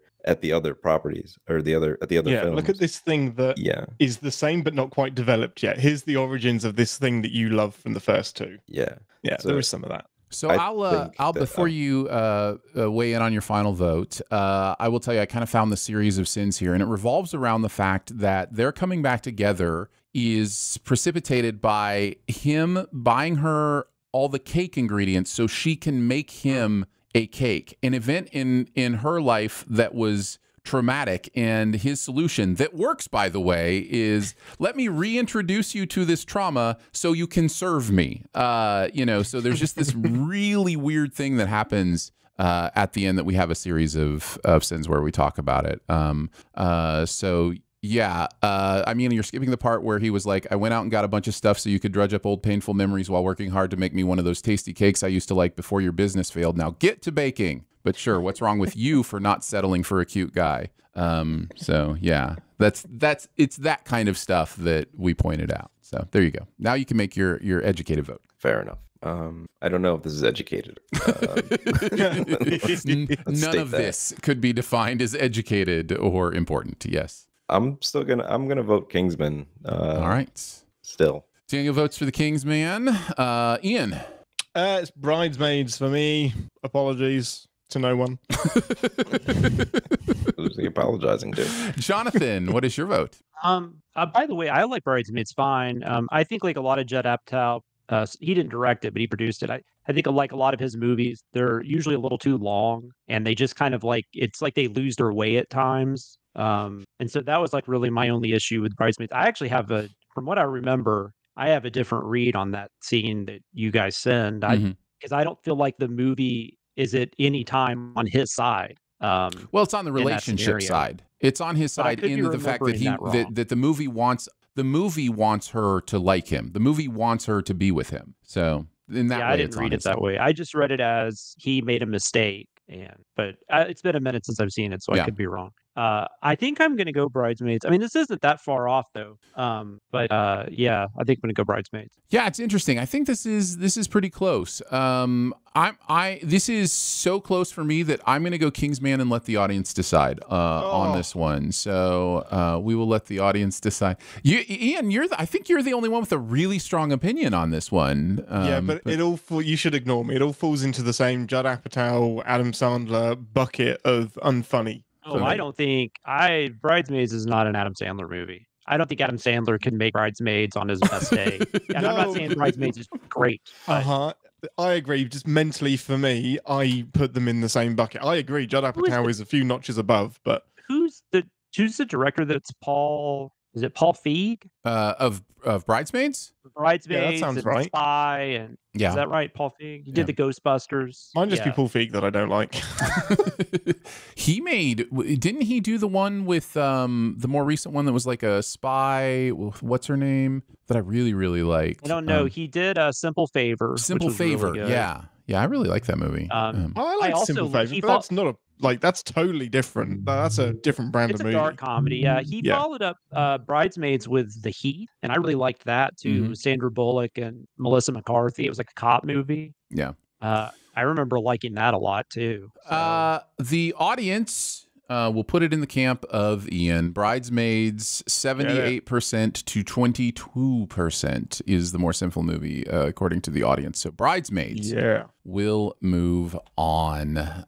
properties or at the other films. Look at this thing that is the same but not quite developed yet. Here's the origins of this thing that you love from the first two. Yeah, so there is some of that. So I'll before you weigh in on your final vote, I will tell you I kind of found the series of sins here, and it revolves around the fact that their coming back together is precipitated by him buying her all the cake ingredients so she can make him a cake. An event in her life that was traumatic, and his solution that works, by the way, is let me reintroduce you to this trauma so you can serve me. So there's just this really weird thing that happens at the end that we have a series of sins where we talk about it. So yeah, I mean, you're skipping the part where he was like, I went out and got a bunch of stuff so you could drudge up old painful memories while working hard to make me one of those tasty cakes I used to like before your business failed. Now get to baking. But sure, what's wrong with you for not settling for a cute guy? So yeah, it's that kind of stuff that we pointed out. So there you go. Now you can make your educated vote. Fair enough. I don't know if this is educated. None of this could be defined as educated or important. Yes. I'm gonna vote Kingsman. All right. Still. Daniel votes for the Kingsman. Ian. It's Bridesmaids for me. Apologies to no one. Who's he apologizing to? Jonathan, what is your vote? By the way, I like Bridesmaids fine. I think like a lot of Judd Apatow, he didn't direct it, but he produced it. I think like a lot of his movies, they're usually a little too long, and they just kind of like, it's like they lose their way at times. And so that was like really my only issue with Bridesmaids. I actually have from what I remember, I have a different read on that scene that you guys send. Because I don't feel like the movie is at any time on his side. Well, it's on the relationship side. It's on his side in the fact that that the movie wants her to like him. The movie wants her to be with him. So in that way, I didn't read it that way. I just read it as he made a mistake. But it's been a minute since I've seen it, so I could be wrong. I think I'm going to go Bridesmaids. I mean, this isn't that far off though. But yeah, I think I'm going to go Bridesmaids. Yeah, it's interesting. I think this is pretty close. This is so close for me that I'm going to go Kingsman and let the audience decide on this one. So we will let the audience decide. Ian, I think you're the only one with a really strong opinion on this one. But you should ignore me. It all falls into the same Judd Apatow, Adam Sandler bucket of unfunny. Oh, I don't think Bridesmaids is not an Adam Sandler movie. I don't think Adam Sandler can make Bridesmaids on his best day. And I'm not saying Bridesmaids is great. I agree. Just mentally for me, I put them in the same bucket. I agree. Judd Apatow is a few notches above, but who's the director that's Paul? Is it Paul Feig? Of Bridesmaids? Bridesmaids. Yeah, that sounds right. Spy and is that right? Paul Feig. He did the Ghostbusters. Might just be Paul Feig that I don't like. Didn't he do the one with the more recent one that was like a spy? What's her name? That I really, really liked. I don't know. He did a Simple Favor. Simple Favor. Really yeah, I really like that movie. I like Simple Favor, but that's not that's totally different. That's a different brand of movie. It's a dark comedy. Yeah, he followed up Bridesmaids with The Heat, and I really liked that too. Sandra Bullock and Melissa McCarthy. It was like a cop movie. Yeah. I remember liking that a lot too. So. The audience will put it in the camp of Ian. Bridesmaids, 78% to 22% is the more sinful movie, according to the audience. So Bridesmaids will move on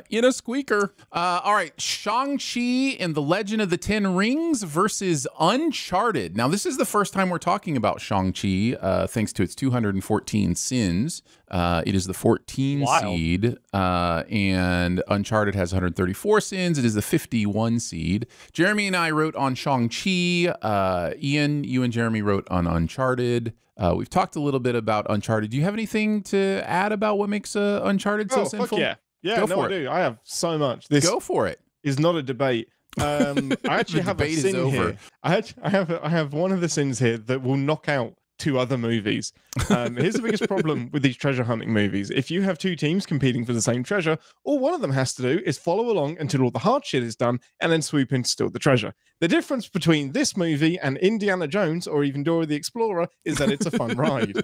in a squeaker. All right, Shang-Chi and the Legend of the Ten Rings versus Uncharted. Now, this is the first time we're talking about Shang-Chi, thanks to its 214 sins. It is the 14 seed, and Uncharted has 134 sins. It is the 51 seed. Jeremy and I wrote on Shang-Chi. Ian, you and Jeremy wrote on Uncharted. We've talked a little bit about Uncharted. Do you have anything to add about what makes Uncharted so sinful? Fuck yeah. I do. I have so much. Go for it. Is not a debate. I actually have a sin here. I have one of the sins here that will knock out two other movies. Here's the biggest problem with these treasure hunting movies. If you have two teams competing for the same treasure, all one of them has to do is follow along until all the hard shit is done and then swoop in to steal the treasure. The difference between this movie and Indiana Jones or even Dora the Explorer is that it's a fun ride.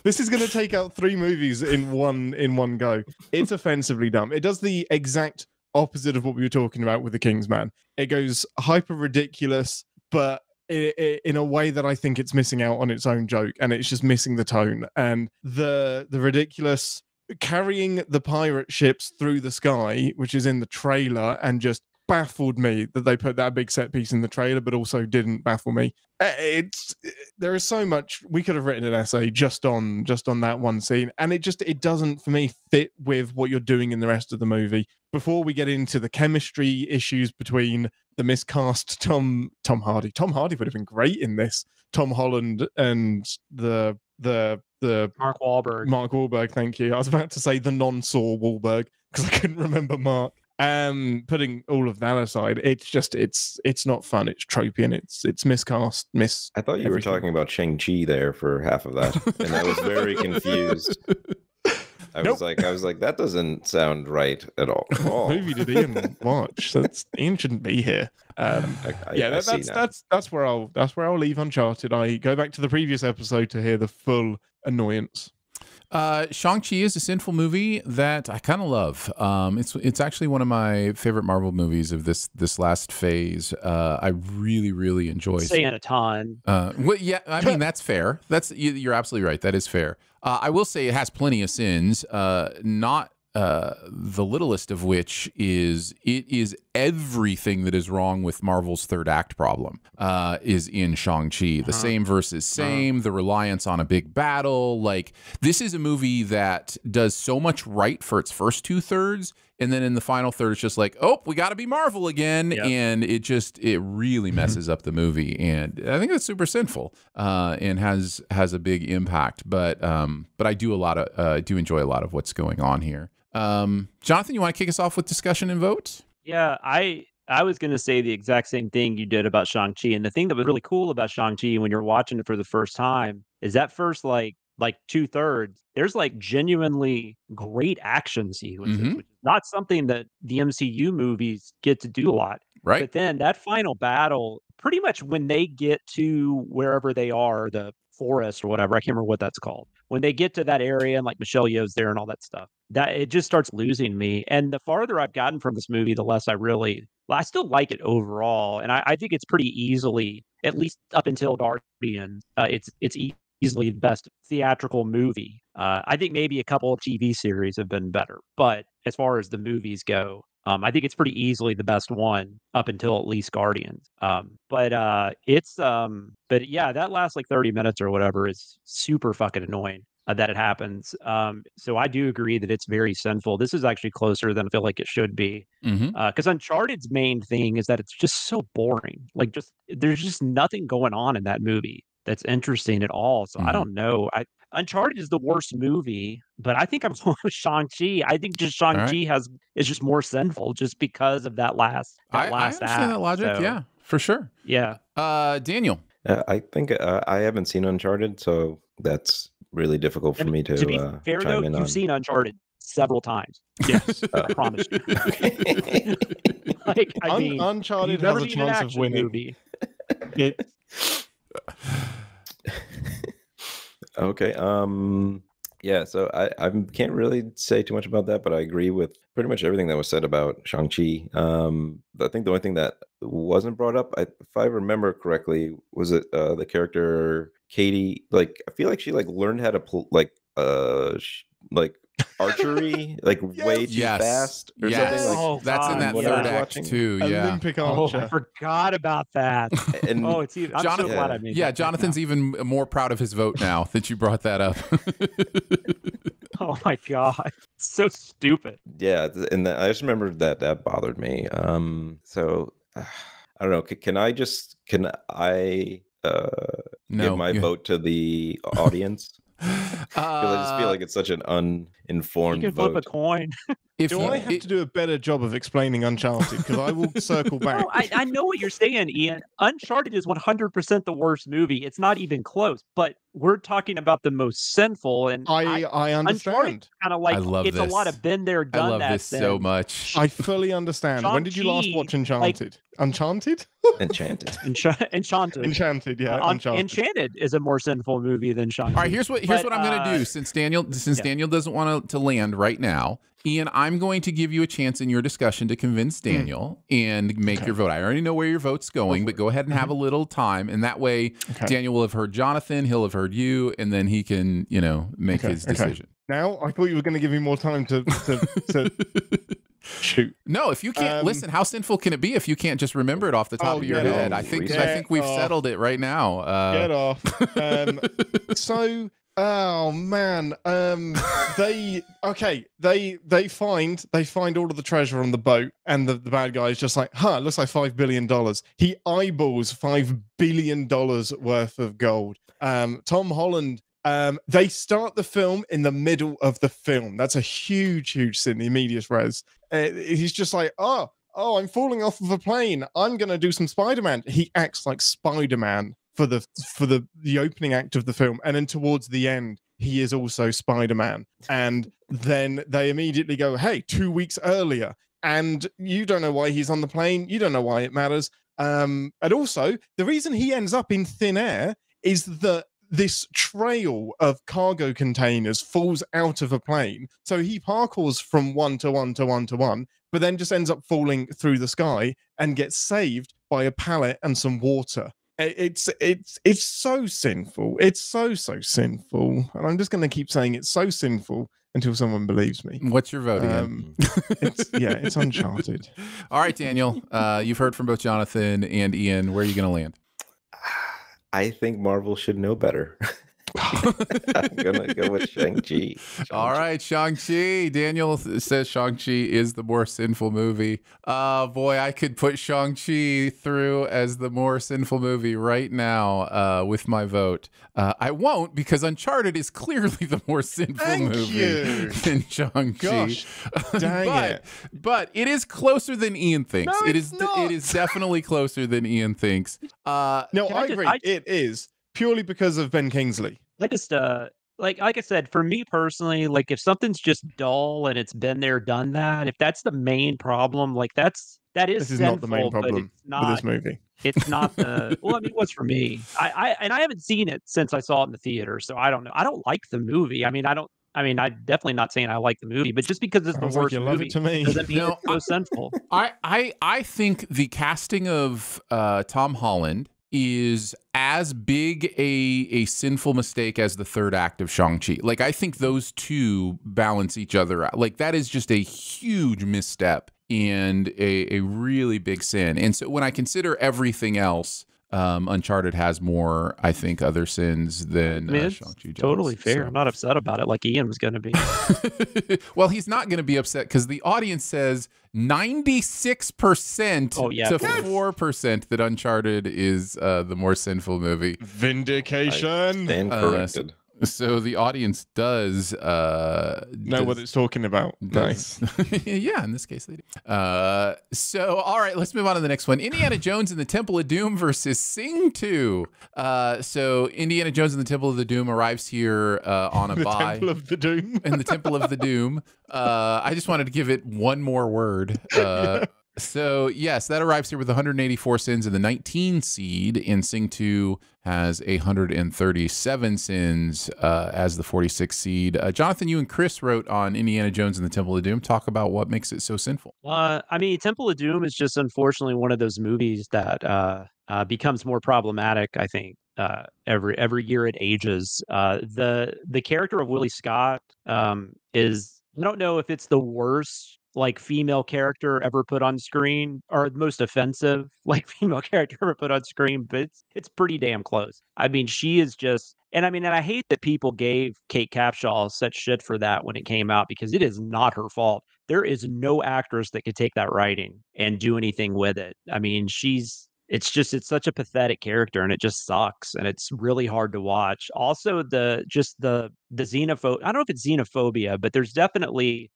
This is going to take out three movies in one go. It's offensively dumb. It does the exact opposite of what we were talking about with The Kingsman. It goes hyper ridiculous, but in a way that I think it's missing out on its own joke, and it's just missing the tone and the ridiculous carrying the pirate ships through the sky, which is in the trailer, and just baffled me that they put that big set piece in the trailer, but also didn't baffle me. There is so much we could have written an essay just on that one scene, and it doesn't for me fit with what you're doing in the rest of the movie. Before we get into the chemistry issues between the miscast Tom Hardy would have been great in this. Tom Holland and the the Mark Wahlberg. Mark Wahlberg, thank you. I was about to say the non-Saw Wahlberg because I couldn't remember Mark. Putting all of that aside, it's not fun. It's tropey and it's miscast. I thought you were talking about Shang-Chi there for half of that, and I was very confused. I was like, that doesn't sound right at all. What movie did Ian watch? Ian shouldn't be here. That's where I'll leave Uncharted. I go back to the previous episode to hear the full annoyance. Shang-Chi is a sinful movie that I kind of love. It's actually one of my favorite Marvel movies of this last phase. I really enjoy. Saying a ton. Well, yeah, I mean that's fair. You're absolutely right. That is fair. I will say it has plenty of sins. Not the littlest of which is it is everything that is wrong with Marvel's third act problem is in Shang-Chi. The same versus same, the reliance on a big battle. Like, this is a movie that does so much right for its first 2/3, and then in the final third, it's just like, oh, we got to be Marvel again, and it really messes up the movie. And I think that's super sinful and has a big impact. But I do enjoy a lot of what's going on here. Jonathan, you want to kick us off with discussion and vote? Yeah, I was going to say the exact same thing you did about Shang-Chi. And the thing that was really cool about Shang-Chi when you're watching it for the first time is that first like 2/3, there's like genuinely great action sequences, which is not something that the MCU movies get to do a lot. Right. But then that final battle, pretty much when they get to wherever they are, the forest or whatever, I can't remember what that's called. When they get to that area and like Michelle Yeoh's there and all that stuff, that it just starts losing me. And the farther I've gotten from this movie, the less I still like it overall. And I think it's pretty easily, at least up until Guardians, it's easily the best theatrical movie. I think maybe a couple of TV series have been better, but as far as the movies go, I think it's pretty easily the best one up until at least Guardians. But yeah, that last like 30 minutes or whatever is super fucking annoying that it happens. So I do agree that it's very sinful. This is actually closer than I feel like it should be. Because Uncharted's main thing is that it's just so boring. Like, there's just nothing going on in that movie that's interesting at all. So I don't know. Uncharted is the worst movie, but I think I'm going with Shang-Chi. I think just Shang-Chi is just more sinful just because of that last I understand act. that logic. So, yeah, for sure. Yeah. Daniel. I think I haven't seen Uncharted, so that's really difficult for me to be fair, though, you've seen Uncharted several times. Yes, I promise you. Like, I mean, Uncharted has a chance of winning. Movie. Okay. Yeah, so I can't really say too much about that, but I agree with pretty much everything that was said about Shang-Chi. I think the only thing that wasn't brought up, if I remember correctly, was it the character Katie? Like, I feel like she learned how to like archery way too fast or something. Like, that's in that third act too. Yeah, Olympic archer. I forgot about that. And I'm so glad I made that. Jonathan's even more proud of his vote now that you brought that up. Oh my god, so stupid. Yeah, and I just remember that bothered me. So I don't know. Can I give my vote to the audience? Because I just feel like it's such an uninformed You can vote. flip a coin. Do I have to do a better job of explaining Uncharted? Because I will circle back. No, I know what you're saying, Ian. Uncharted is 100% the worst movie. It's not even close. But we're talking about the most sinful, and I understand. Kind of like I love it's this. a lot of been there, done I love that. this so much. I fully understand. When did you last Shang-Chi, watch Enchanted? Enchanted? Enchanted. Enchanted. Enchanted, yeah. Uncharted. Enchanted is a more sinful movie than Shang-Chi. All right, here's what I'm going to do. Since Daniel doesn't want to land right now, Ian, I'm going to give you a chance in your discussion to convince Daniel and make your vote. I already know where your vote's going, but go ahead and have a little time, and that way Daniel will have heard Jonathan, he'll have heard you, and then he can, make his decision. Now, I thought you were going to give me more time to shoot. No, if you can't listen, how sinful can it be if you can't just remember it off the top of your head? I think we've settled it right now. Get off. So, oh man, they find all of the treasure on the boat, and the bad guy is just like, it looks like $5 billion. He eyeballs $5 billion worth of gold. Tom Holland They start the film in the middle of the film. That's a huge sin, the immediate res. He's just like, oh, I'm falling off of a plane. I'm going to do some Spider-Man. He acts like Spider-Man for the opening act of the film. And then towards the end, he is also Spider-Man. And then they immediately go, hey, 2 weeks earlier. And you don't know why he's on the plane. You don't know why it matters. And also, the reason he ends up in thin air is that this trail of cargo containers falls out of a plane. So he parkours from one to one to one to one, but then just ends up falling through the sky and gets saved by a pallet and some water. It's so sinful. It's so sinful. And I'm just going to keep saying it's so sinful until someone believes me. What's your vote again? It's Uncharted. All right, Daniel. You've heard from both Jonathan and Ian. Where are you going to land? I think Marvel should know better. I'm gonna go with Shang-Chi. All right, Shang-Chi. Daniel says Shang-Chi is the more sinful movie. Boy, I could put Shang-Chi through as the more sinful movie right now with my vote. I won't, because Uncharted is clearly the more sinful movie than Shang-Chi. Gosh, dang it. But it is closer than Ian thinks. No, It is definitely closer than Ian thinks. No, I agree. It is. Purely because of Ben Kingsley. I just like I said, for me personally, like if something's just dull and it's been there, done that, if that's the main problem, like that is This is not the main sinful, but problem it's not, with this movie. It's not the well, I mean, what's for me? I haven't seen it since I saw it in the theater, so I don't know. I don't like the movie. I'm definitely not saying I like the movie, but just because it's Sounds the like worst you love movie it to me. doesn't mean it's so sinful. I think the casting of Tom Holland is as big a sinful mistake as the third act of Shang-Chi. Like, I think those two balance each other out. Like, that is just a huge misstep and a really big sin. And so when I consider everything else, Uncharted has more, I think, other sins than Shang-Chi does. Totally fair. So. I'm not upset about it like Ian was going to be. Well, he's not going to be upset because the audience says 96% to 4% that Uncharted is the more sinful movie. Vindication. Stand corrected. So the audience does know what it's talking about. Nice. Yeah, in this case they do. So all right, let's move on to the next one. Indiana Jones and the Temple of Doom versus Sing 2. So Indiana Jones and the Temple of the Doom arrives here on a buy. Temple of the Doom. In the Temple of the Doom. I just wanted to give it one more word. So, yes, that arrives here with 184 sins in the 19 seed, and Sing 2 has 137 sins as the 46 seed. Jonathan, you and Chris wrote on Indiana Jones and the Temple of Doom. Talk about what makes it so sinful. I mean, Temple of Doom is just unfortunately one of those movies that becomes more problematic, I think. Every year it ages. The character of Willie Scott is, I don't know if it's the worst like female character ever put on screen or the most offensive like female character ever put on screen, but it's pretty damn close. I mean, she is just, and I hate that people gave Kate Capshaw such shit for that when it came out, because it is not her fault. There is no actress that could take that writing and do anything with it. I mean, it's such a pathetic character, and it just sucks, and it's really hard to watch. Also, the xenophobia, I don't know if it's xenophobia, but there's definitely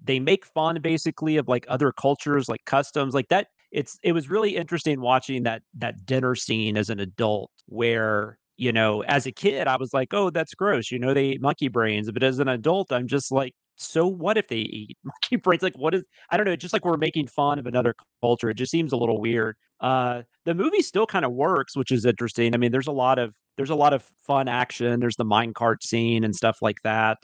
they make fun basically of like other cultures, like customs like that. It was really interesting watching that dinner scene as an adult, where, you know, as a kid I was like, oh, that's gross, you know, they eat monkey brains, but as an adult I'm just like, so what if they eat monkey brains? Like, what is, I don't know, just like we're making fun of another culture. It just seems a little weird. The movie still kind of works, which is interesting. I mean, there's a lot of fun action. There's the minecart scene and stuff like that.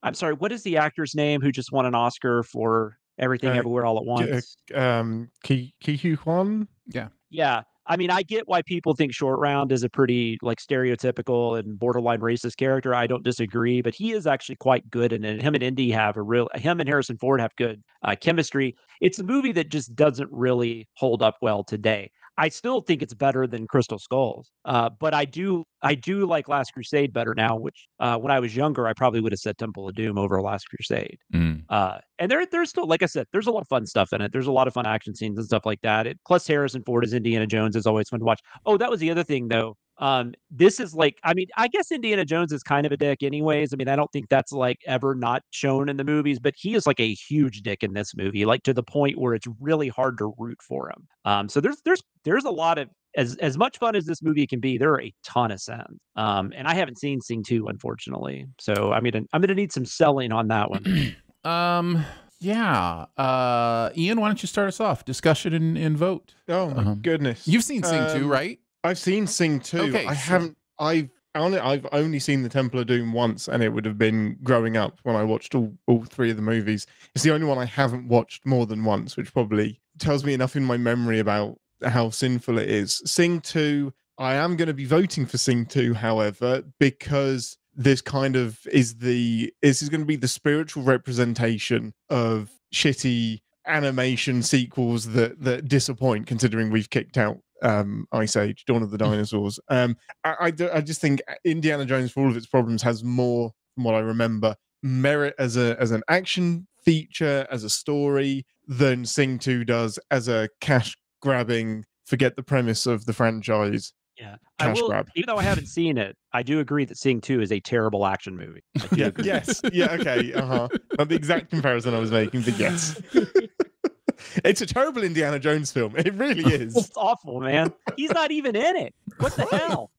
I'm sorry, what is the actor's name who just won an Oscar for Everything Everywhere All at Once? Ki Hwan? Yeah. Yeah. I mean, I get why people think Short Round is a pretty like stereotypical and borderline racist character. I don't disagree, but he is actually quite good in it. Him and Harrison Ford have good chemistry. It's a movie that just doesn't really hold up well today. I still think it's better than Crystal Skulls, but I do like Last Crusade better now. Which when I was younger, I probably would have said Temple of Doom over Last Crusade. And there's still, like I said, there's a lot of fun stuff in it. There's a lot of fun action scenes and stuff like that. Plus Harrison Ford as Indiana Jones is always fun to watch. Oh, that was the other thing though. This is like, I mean, I guess Indiana Jones is kind of a dick anyways. I mean, I don't think that's like ever not shown in the movies, but he is like a huge dick in this movie, like to the point where it's really hard to root for him. So there's a lot of, as much fun as this movie can be, there are a ton of sins. And I haven't seen Sing 2, unfortunately. So I mean, I'm gonna need some selling on that one. Yeah. Ian, why don't you start us off? Discussion and vote. Oh my goodness. You've seen Sing 2, right? I've seen Sing 2. Okay, I've only seen the Temple of Doom once, and it would have been growing up when I watched all three of the movies. It's the only one I haven't watched more than once, which probably tells me enough in my memory about how sinful it is. Sing 2, I am going to be voting for Sing 2, however, because this kind of is this is going to be the spiritual representation of shitty animation sequels that disappoint, considering we've kicked out Ice Age, Dawn of the Dinosaurs. I just think Indiana Jones, for all of its problems, has more, from what I remember, merit as an action feature, as a story, than Sing 2 does as a cash grabbing, forget the premise of the franchise. Yeah, Cash grab. Even though I haven't seen it, I do agree that Sing 2 is a terrible action movie. Yeah, yes, yeah, okay, Not the exact comparison I was making, but yes. It's a terrible Indiana Jones film. It really is. It's awful, man. He's not even in it. What the hell?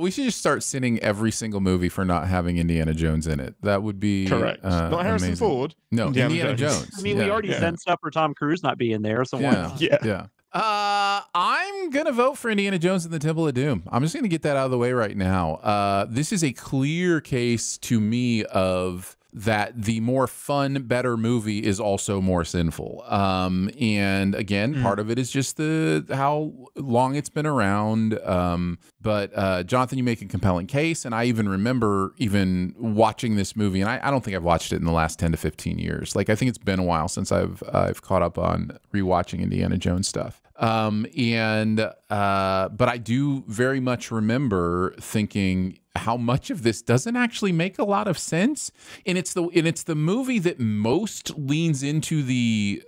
We should just start sinning every single movie for not having Indiana Jones in it. That would be correct. Not Harrison amazing. Ford. No, Indiana Jones. I mean, we already sent stuff for Tom Cruise not being there, so why not? Yeah. I'm gonna vote for Indiana Jones and the Temple of Doom. I'm just gonna get that out of the way right now. This is a clear case to me of that the more fun, better movie is also more sinful. And again, part of it is just how long it's been around. But Jonathan, you make a compelling case, and I even remember watching this movie, and I don't think I've watched it in the last 10 to 15 years. Like, I think it's been a while since I've caught up on rewatching Indiana Jones stuff. But I do very much remember thinking how much of this doesn't actually make a lot of sense, and it's the movie that most leans into the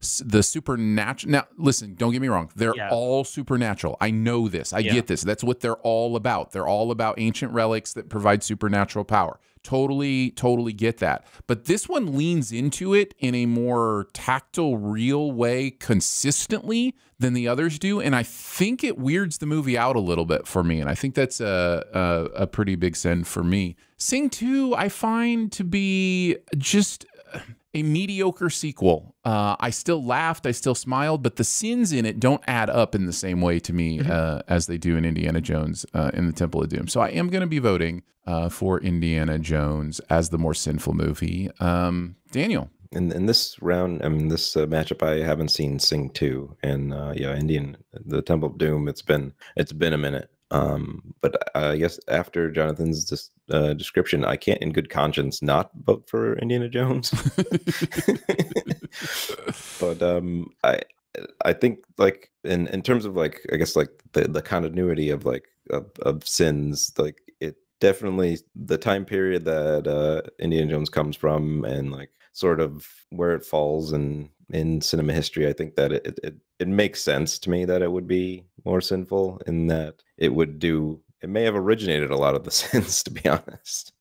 supernatural. Now, listen, don't get me wrong; they're all supernatural. I know this. I get this. That's what they're all about. They're all about ancient relics that provide supernatural power. Totally get that. But this one leans into it in a more tactile, real way consistently than the others do. And I think it weirds the movie out a little bit for me. And I think that's a pretty big sin for me. Sing 2, I find to be just a mediocre sequel. I still laughed, I still smiled, but the sins in it don't add up in the same way to me as they do in Indiana Jones in the Temple of Doom. So I am going to be voting for Indiana Jones as the more sinful movie. Daniel. In this round, I mean, this matchup, I haven't seen Sing 2, and the Temple of Doom. It's been a minute. But I guess after Jonathan's description, I can't, in good conscience, not vote for Indiana Jones. But I think, like, in terms of, like, I guess, like the continuity of of sins, like, it definitely, the time period that Indiana Jones comes from, and like sort of where it falls in cinema history, I think that it makes sense to me that it would be more sinful, in that it may have originated a lot of the sins, to be honest.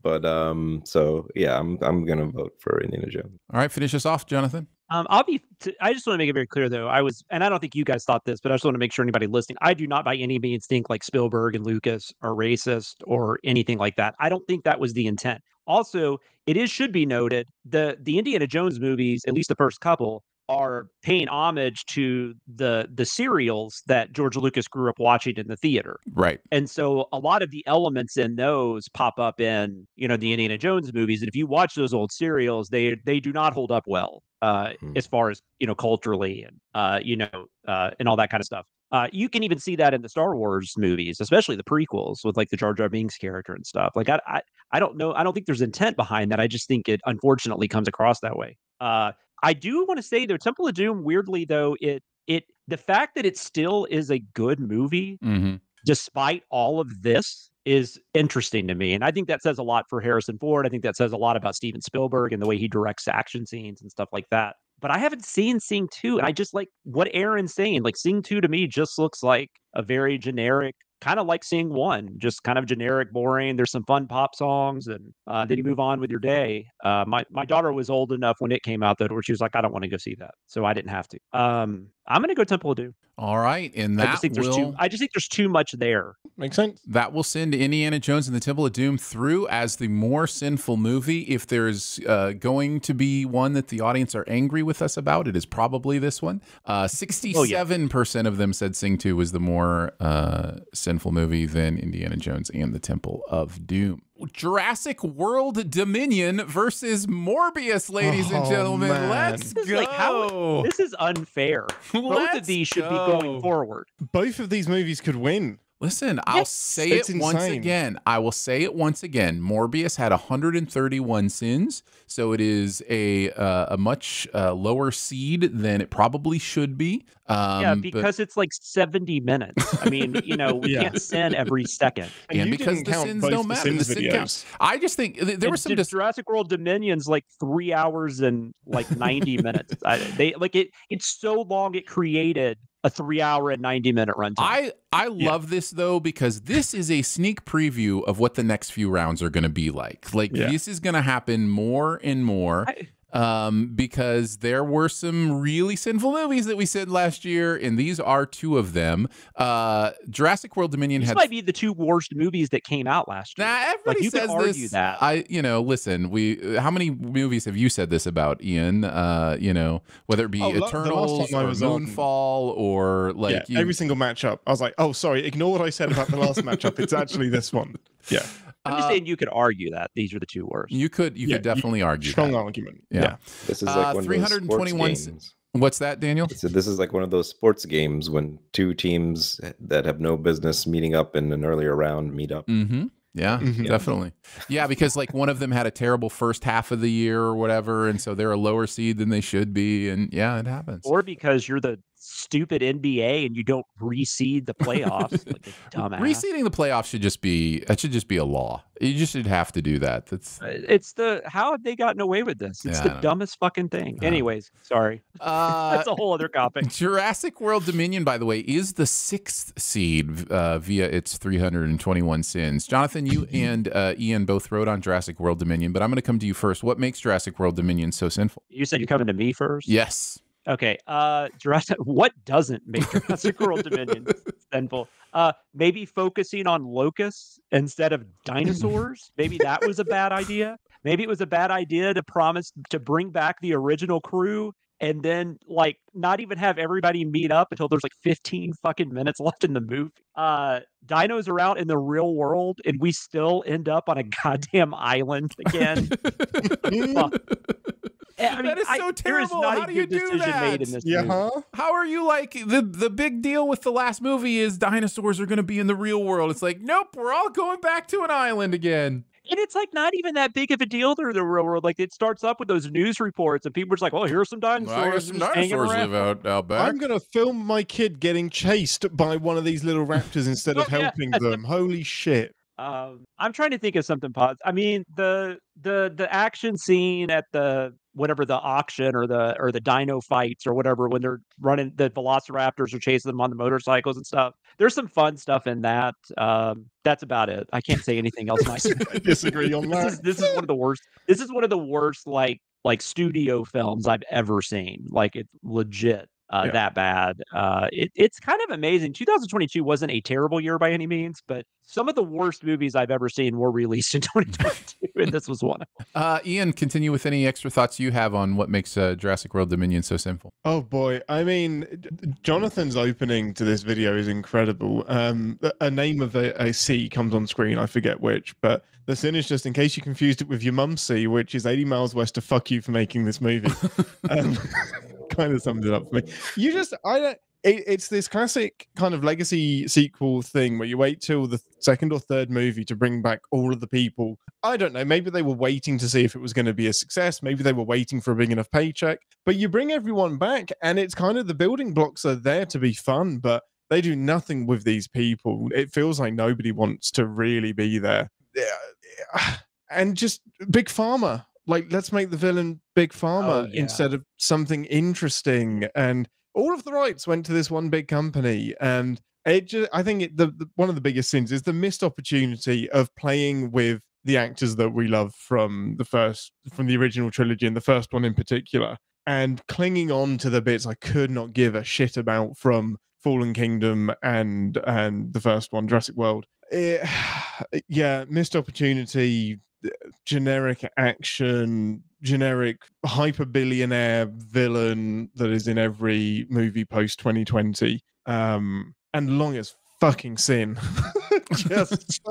But so yeah, I'm gonna vote for Indiana Jones. All right, finish us off, Jonathan. I just want to make it very clear, though. And I don't think you guys thought this, but I just want to make sure anybody listening, I do not by any means think like Spielberg and Lucas are racist or anything like that. I don't think that was the intent. Also, should be noted, the Indiana Jones movies, at least the first couple, are paying homage to the serials that George Lucas grew up watching in the theater. Right. And so a lot of the elements in those pop up in, the Indiana Jones movies. And if you watch those old serials, they do not hold up well as far as, culturally and, and all that kind of stuff. You can even see that in the Star Wars movies, especially the prequels with like the Jar Jar Binks character and stuff. Like, I don't know. I don't think there's intent behind that. I just think it unfortunately comes across that way. I do want to say, though, Temple of Doom, weirdly, though, the fact that it still is a good movie, despite all of this, is interesting to me. And I think that says a lot for Harrison Ford. I think that says a lot about Steven Spielberg and the way he directs action scenes and stuff like that. but I haven't seen Sing 2. And I just like what Aaron's saying. Like Sing 2 to me just looks like a very generic, kind of like Sing 1, just kind of generic, boring. There's some fun pop songs, and then you move on with your day. My daughter was old enough when it came out, though, where she was like, I don't want to go see that. So I didn't have to. I'm going to go Temple of Doom. All right. And that I just think there's too much there. Makes sense. That will send Indiana Jones and the Temple of Doom through as the more sinful movie. If there's going to be one that the audience are angry with us about, it is probably this one. 67% of them said Sing 2 was the more sinful movie than Indiana Jones and the Temple of Doom. Jurassic World Dominion versus Morbius, ladies and gentlemen. Man. Let's go. Like, this is unfair. Both of these should be going forward. Both of these movies could win. Listen, I'll say it once again. I will say it once again. Morbius had 131 sins, so it is a much lower seed than it probably should be. Yeah, because it's like 70 minutes. I mean, we can't sin every second. And because the sins don't matter. The sin counts. I just think there was some Jurassic World Dominion's like 3 hours and like 90 minutes. It's so long it created a 3 hour and 90-minute runtime. I love this though, because this is a sneak preview of what the next few rounds are going to be like. This is going to happen more and more. Because there were some really sinful movies that we said last year, and these are two of them. Jurassic World Dominion might be the two worst movies that came out last year. Nah, everybody says argue that. Listen, how many movies have you said this about, Ian? Whether it be Eternals or Moonfall or every single matchup. I was like, oh, sorry, ignore what I said about the last matchup. It's actually this one. Yeah. I'm just saying you could argue that these are the two worst. You could definitely argue strong argument. Yeah. This is like one 321 of those games. What's that, Daniel? So this is like one of those sports games when two teams that have no business meeting up in an earlier round meet up. Mm-hmm. Yeah, definitely. Yeah, because like one of them had a terrible first half of the year or whatever, and so they're a lower seed than they should be, and yeah, it happens. Or because you're the stupid NBA and you don't reseed the playoffs, like a dumbass. Reseeding the playoffs should just be a law. You just should have to do that. How have they gotten away with this? It's the dumbest fucking thing. Anyways, sorry. That's a whole other topic. Jurassic World Dominion, by the way, is the 6th seed via its 321 sins. Jonathan, you and Ian both wrote on Jurassic World Dominion, but I'm going to come to you first. What makes Jurassic World Dominion so sinful? You said you're coming to me first? Yes. Okay. What doesn't make Jurassic World Dominion sinful? Maybe focusing on locusts instead of dinosaurs. Maybe that was a bad idea. Maybe it was a bad idea to promise to bring back the original crew and then like not even have everybody meet up until there's like 15 fucking minutes left in the movie. Dinos are out in the real world and we still end up on a goddamn island again. I mean, that is so terrible. How do you do that? How are you like the big deal with the last movie is dinosaurs are going to be in the real world? It's like, nope, we're all going back to an island again. And it's like not even that big of a deal to the real world. Like it starts up with those news reports and people are just like, oh, here's some dinosaurs. Well, I guess some dinosaurs live out back. I'm going to film my kid getting chased by one of these little raptors instead of helping them. Holy shit. I'm trying to think of something positive. I mean, the action scene at the whatever the auction or the dino fights or whatever when they're running the velociraptors are chasing them on the motorcycles and stuff. There's some fun stuff in that. That's about it. I can't say anything else nice. I disagree on that. This is one of the worst. This is one of the worst like studio films I've ever seen. Like it's legit. That bad. It's kind of amazing. 2022 wasn't a terrible year by any means, but some of the worst movies I've ever seen were released in 2022, and this was one of them. Ian, continue with any extra thoughts you have on what makes Jurassic World Dominion so sinful. Oh boy, I mean, Jonathan's opening to this video is incredible. A name of a C comes on screen, I forget which, but the sin is just in case you confused it with your mum's C, which is 80 miles west of fuck you for making this movie. Kind of summed it up for me. It's this classic kind of legacy sequel thing where you wait till the second or third movie to bring back all of the people. I don't know, maybe they were waiting to see if it was going to be a success, maybe they were waiting for a big enough paycheck, but you bring everyone back and it's kind of the building blocks are there to be fun, but they do nothing with these people. It feels like nobody wants to really be there. And just Big Pharma. like, let's make the villain Big Pharma instead of something interesting. And all of the rights went to this one big company. And it just, I think one of the biggest sins is the missed opportunity of playing with the actors that we love from the original trilogy, and the first one in particular, and clinging on to the bits I could not give a shit about from Fallen Kingdom and the first one, Jurassic World. Missed opportunity, generic action, generic hyper-billionaire villain that is in every movie post 2020, and long as fucking sin. Just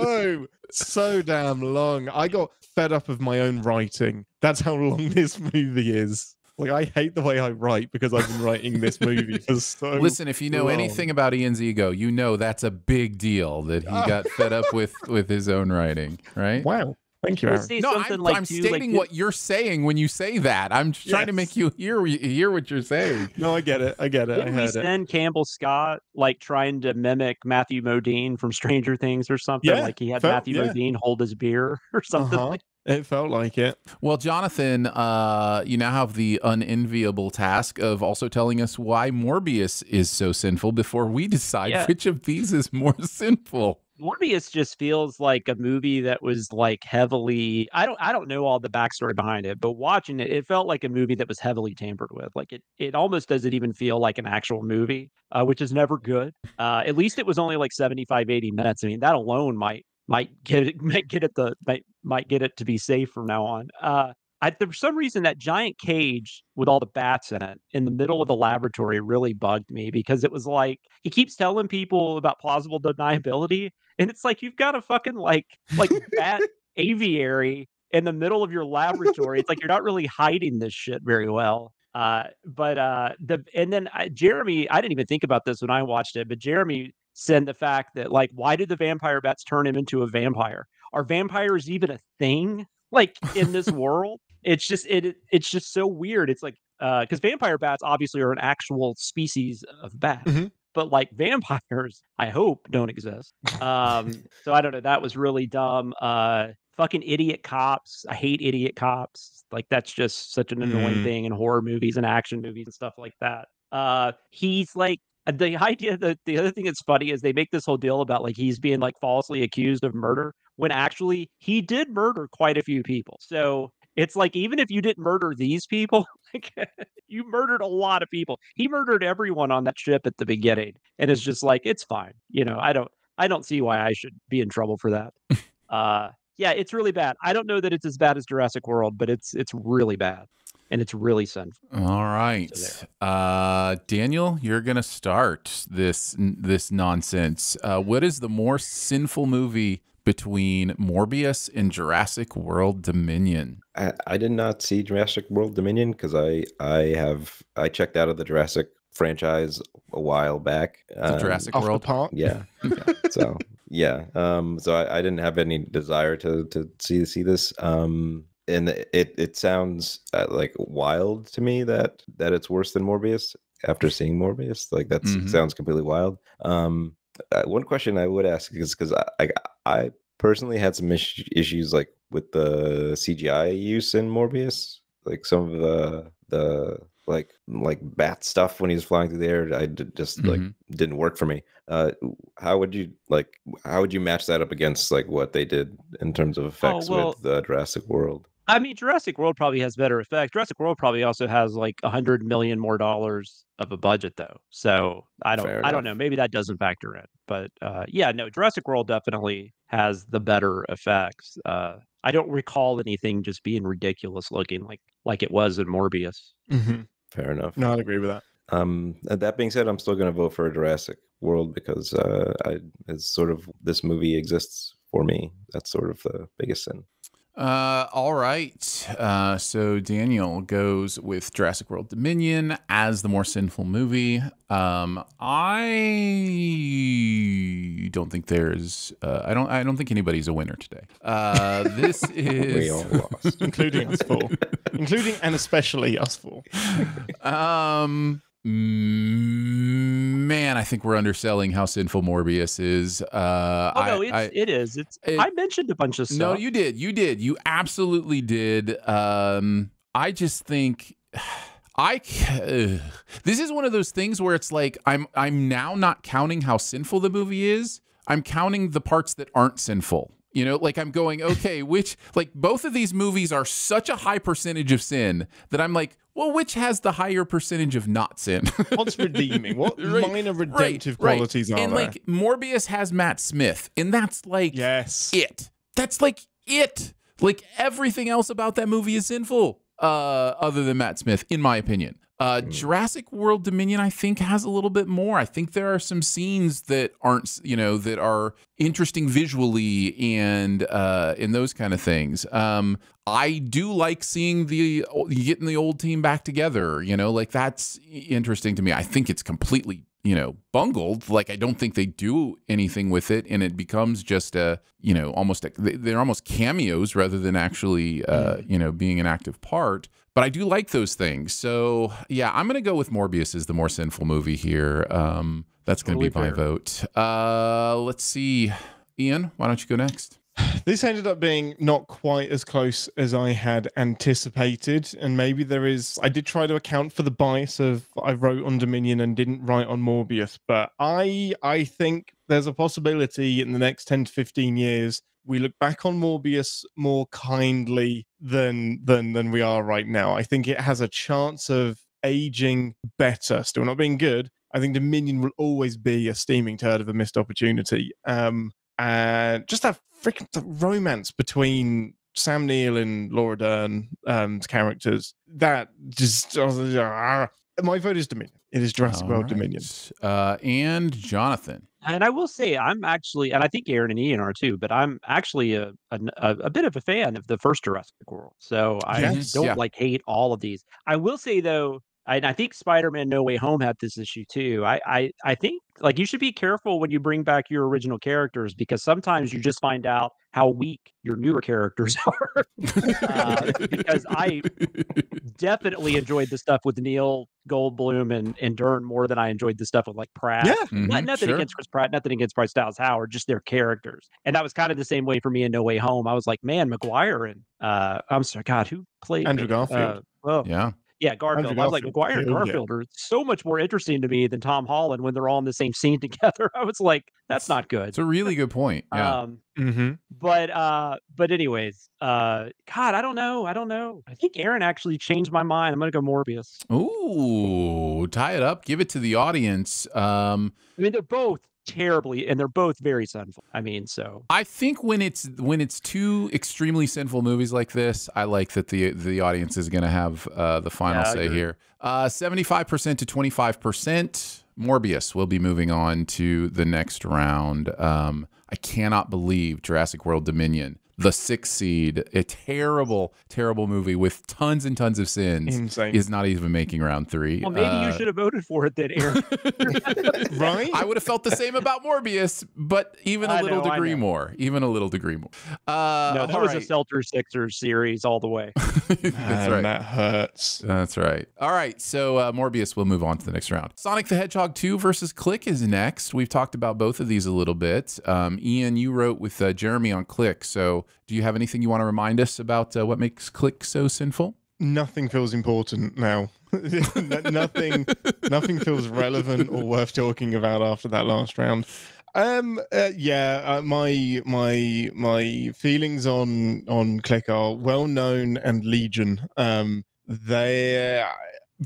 so damn long. I got fed up of my own writing. That's how long this movie is. Like, I hate the way I write because I've been writing this movie for so Listen, if you know long. anything about Ian's ego, you know that's a big deal that he got fed up with his own writing, right? Wow. Thank you, Aaron. No, I'm stating what you're saying when you say that. I'm trying to make you hear what you're saying. No, I get it. I heard it. Send Campbell Scott like trying to mimic Matthew Modine from Stranger Things or something? Like he had Matthew Modine hold his beer or something. Like it felt like it. Well, Jonathan, you now have the unenviable task of also telling us why Morbius is so sinful before we decide which of these is more sinful. Morbius just feels like a movie that was like heavily, I don't know all the backstory behind it, but watching it, it felt like a movie that was heavily tampered with. Like it almost doesn't even feel like an actual movie, which is never good. At least it was only like 75, 80 minutes. I mean, that alone might get it to be safe from now on. For some reason, that giant cage with all the bats in it in the middle of the laboratory really bugged me, because it was like he keeps telling people about plausible deniability, and it's like you've got a fucking like bat aviary in the middle of your laboratory. It's like you're not really hiding this shit very well. Jeremy, I didn't even think about this when I watched it, but Jeremy said the fact that, like, why did the vampire bats turn him into a vampire? Are vampires even a thing like in this world? It's just so weird. It's like because vampire bats obviously are an actual species of bat, but like vampires, I hope, don't exist. So I don't know. That was really dumb. Fucking idiot cops. I hate idiot cops. Like that's just such an annoying thing in horror movies and action movies and stuff like that. He's like, the idea that the other thing that's funny is they make this whole deal about like he's being like falsely accused of murder when actually he did murder quite a few people. So it's like, even if you didn't murder these people, like, you murdered a lot of people. He murdered everyone on that ship at the beginning, and it's just like, it's fine. You know, I don't see why I should be in trouble for that. Yeah, it's really bad. I don't know that it's as bad as Jurassic World, but it's really bad. And it's really sinful. All right. So Daniel, you're going to start this nonsense. What is the more sinful movie between Morbius and Jurassic World Dominion? I did not see Jurassic World Dominion because I checked out of the Jurassic franchise a while back. Jurassic World Park? Yeah. So yeah. So I didn't have any desire to see this. And it sounds like wild to me that it's worse than Morbius after seeing Morbius. Like that sounds completely wild. One question I would ask is because I personally had some issues like with the CGI use in Morbius, like some of the like bat stuff when he's flying through the air. Like didn't work for me. How would you match that up against like what they did in terms of effects with Jurassic World? I mean, Jurassic World probably has better effects. Jurassic World probably also has like $100 million more of a budget, though. So I don't know. Maybe that doesn't factor in. But Jurassic World definitely has the better effects. I don't recall anything just being ridiculous looking like it was in Morbius. Fair enough. No, I'd agree with that. That being said, I'm still going to vote for Jurassic World because it's sort of, this movie exists for me. That's sort of the biggest sin. All right. So Daniel goes with Jurassic World Dominion as the more sinful movie. I don't think there's I don't think anybody's a winner today. This is we all lost, including us four. Including and especially us four. Man, I think we're underselling how sinful Morbius is. It is. I mentioned a bunch of stuff. No, you did. You absolutely did. I just think this is one of those things where it's like I'm now not counting how sinful the movie is. I'm counting the parts that aren't sinful. You know, like I'm going, okay, both of these movies are such a high percentage of sin that I'm like, well, which has the higher percentage of not sin? What's redeeming? What minor redemptive qualities are there? And like Morbius has Matt Smith, and that's like it. That's like it. Like everything else about that movie is sinful, other than Matt Smith, in my opinion. Jurassic World Dominion, I think, has a little bit more. I think there are some scenes that aren't, that are interesting visually and those kind of things. I do like seeing getting the old team back together. Like that's interesting to me. I think it's completely bungled. Like I don't think they do anything with it, and it becomes just they're almost cameos rather than actually being an active part. But I do like those things. So yeah, I'm gonna go with Morbius as the more sinful movie here. That's gonna be my vote. Let's see, Ian, why don't you go next? This ended up being not quite as close as I had anticipated, and maybe I did try to account for the bias of I wrote on Dominion and didn't write on Morbius, but I think there's a possibility in the next 10 to 15 years we look back on Morbius more kindly than we are right now. I think it has a chance of aging better, still not being good. I think Dominion will always be a steaming turd of a missed opportunity. And just that freaking romance between Sam Neill and Laura Dern's characters, that just my vote is Dominion. It is Jurassic World Dominion. And Jonathan. And I will say, I'm actually, and I think Aaron and Ian are too, but I'm actually a bit of a fan of the first Jurassic World. So I don't hate all of these. I will say though, and I think Spider-Man No Way Home had this issue too. I think like you should be careful when you bring back your original characters, because sometimes you just find out how weak your newer characters are. Because I definitely enjoyed the stuff with Neil Goldblum and Dern more than I enjoyed the stuff with like Pratt. Yeah, nothing against Chris Pratt, nothing against Bryce Dallas Howard, just their characters. And that was kind of the same way for me in No Way Home. I was like, man, Maguire and I'm sorry, God, who played Andrew Garfield? Yeah, Garfield. I was like, Maguire and Garfield are so much more interesting to me than Tom Holland when they're all in the same scene together. I was like, that's not good. It's a really good point. Yeah. But anyways, God, I don't know. I think Aaron actually changed my mind. I'm gonna go Morbius. Ooh, tie it up. Give it to the audience. I mean, they're both terribly, and they're both very sinful. I mean, so I think when it's two extremely sinful movies like this, I like that the audience is going to have the final say here. 75% to 25%. Morbius will be moving on to the next round. I cannot believe Jurassic World Dominion, the 6th seed, a terrible, terrible movie with tons and tons of sins, insane, is not even making round 3. Well, maybe you should have voted for it then, Aaron. Right? I would have felt the same about Morbius, but even a little degree more. Even a little degree more. No, that was a Celtics Sixers series all the way. That's right. That hurts. That's right. All right, so Morbius will move on to the next round. Sonic the Hedgehog 2 versus Click is next. We've talked about both of these a little bit. Ian, you wrote with Jeremy on Click, so do you have anything you want to remind us about what makes Click so sinful? Nothing feels important now. nothing feels relevant or worth talking about after that last round. My feelings on Click are well known and legion. They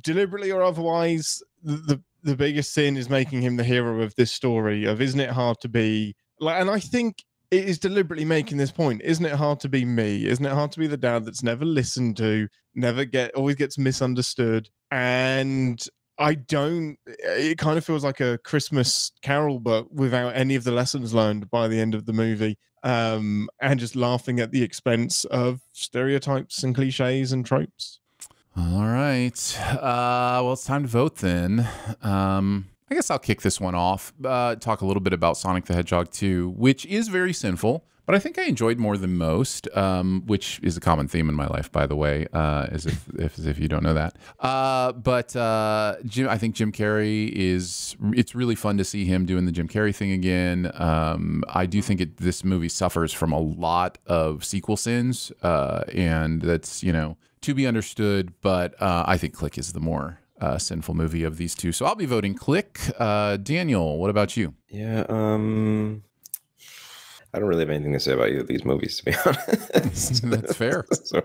deliberately or otherwise, the biggest sin is making him the hero of this story. Of isn't it hard to be like? And I think it is deliberately making this point. Isn't it hard to be me? Isn't it hard to be the dad that's never listened to, always gets misunderstood? And it kind of feels like a Christmas Carol, but without any of the lessons learned by the end of the movie, and just laughing at the expense of stereotypes and cliches and tropes. All right. Well, it's time to vote then. I guess I'll kick this one off. Talk a little bit about Sonic the Hedgehog 2, which is very sinful, but I think I enjoyed more than most, which is a common theme in my life, by the way, as if you don't know that. But I think Jim Carrey it's really fun to see him doing the Jim Carrey thing again. I do think this movie suffers from a lot of sequel sins, and that's, to be understood, but I think Click is the more sinful movie of these two. So I'll be voting Click. Daniel, what about you? Yeah, I don't really have anything to say about either of these movies, to be honest. That's fair. So,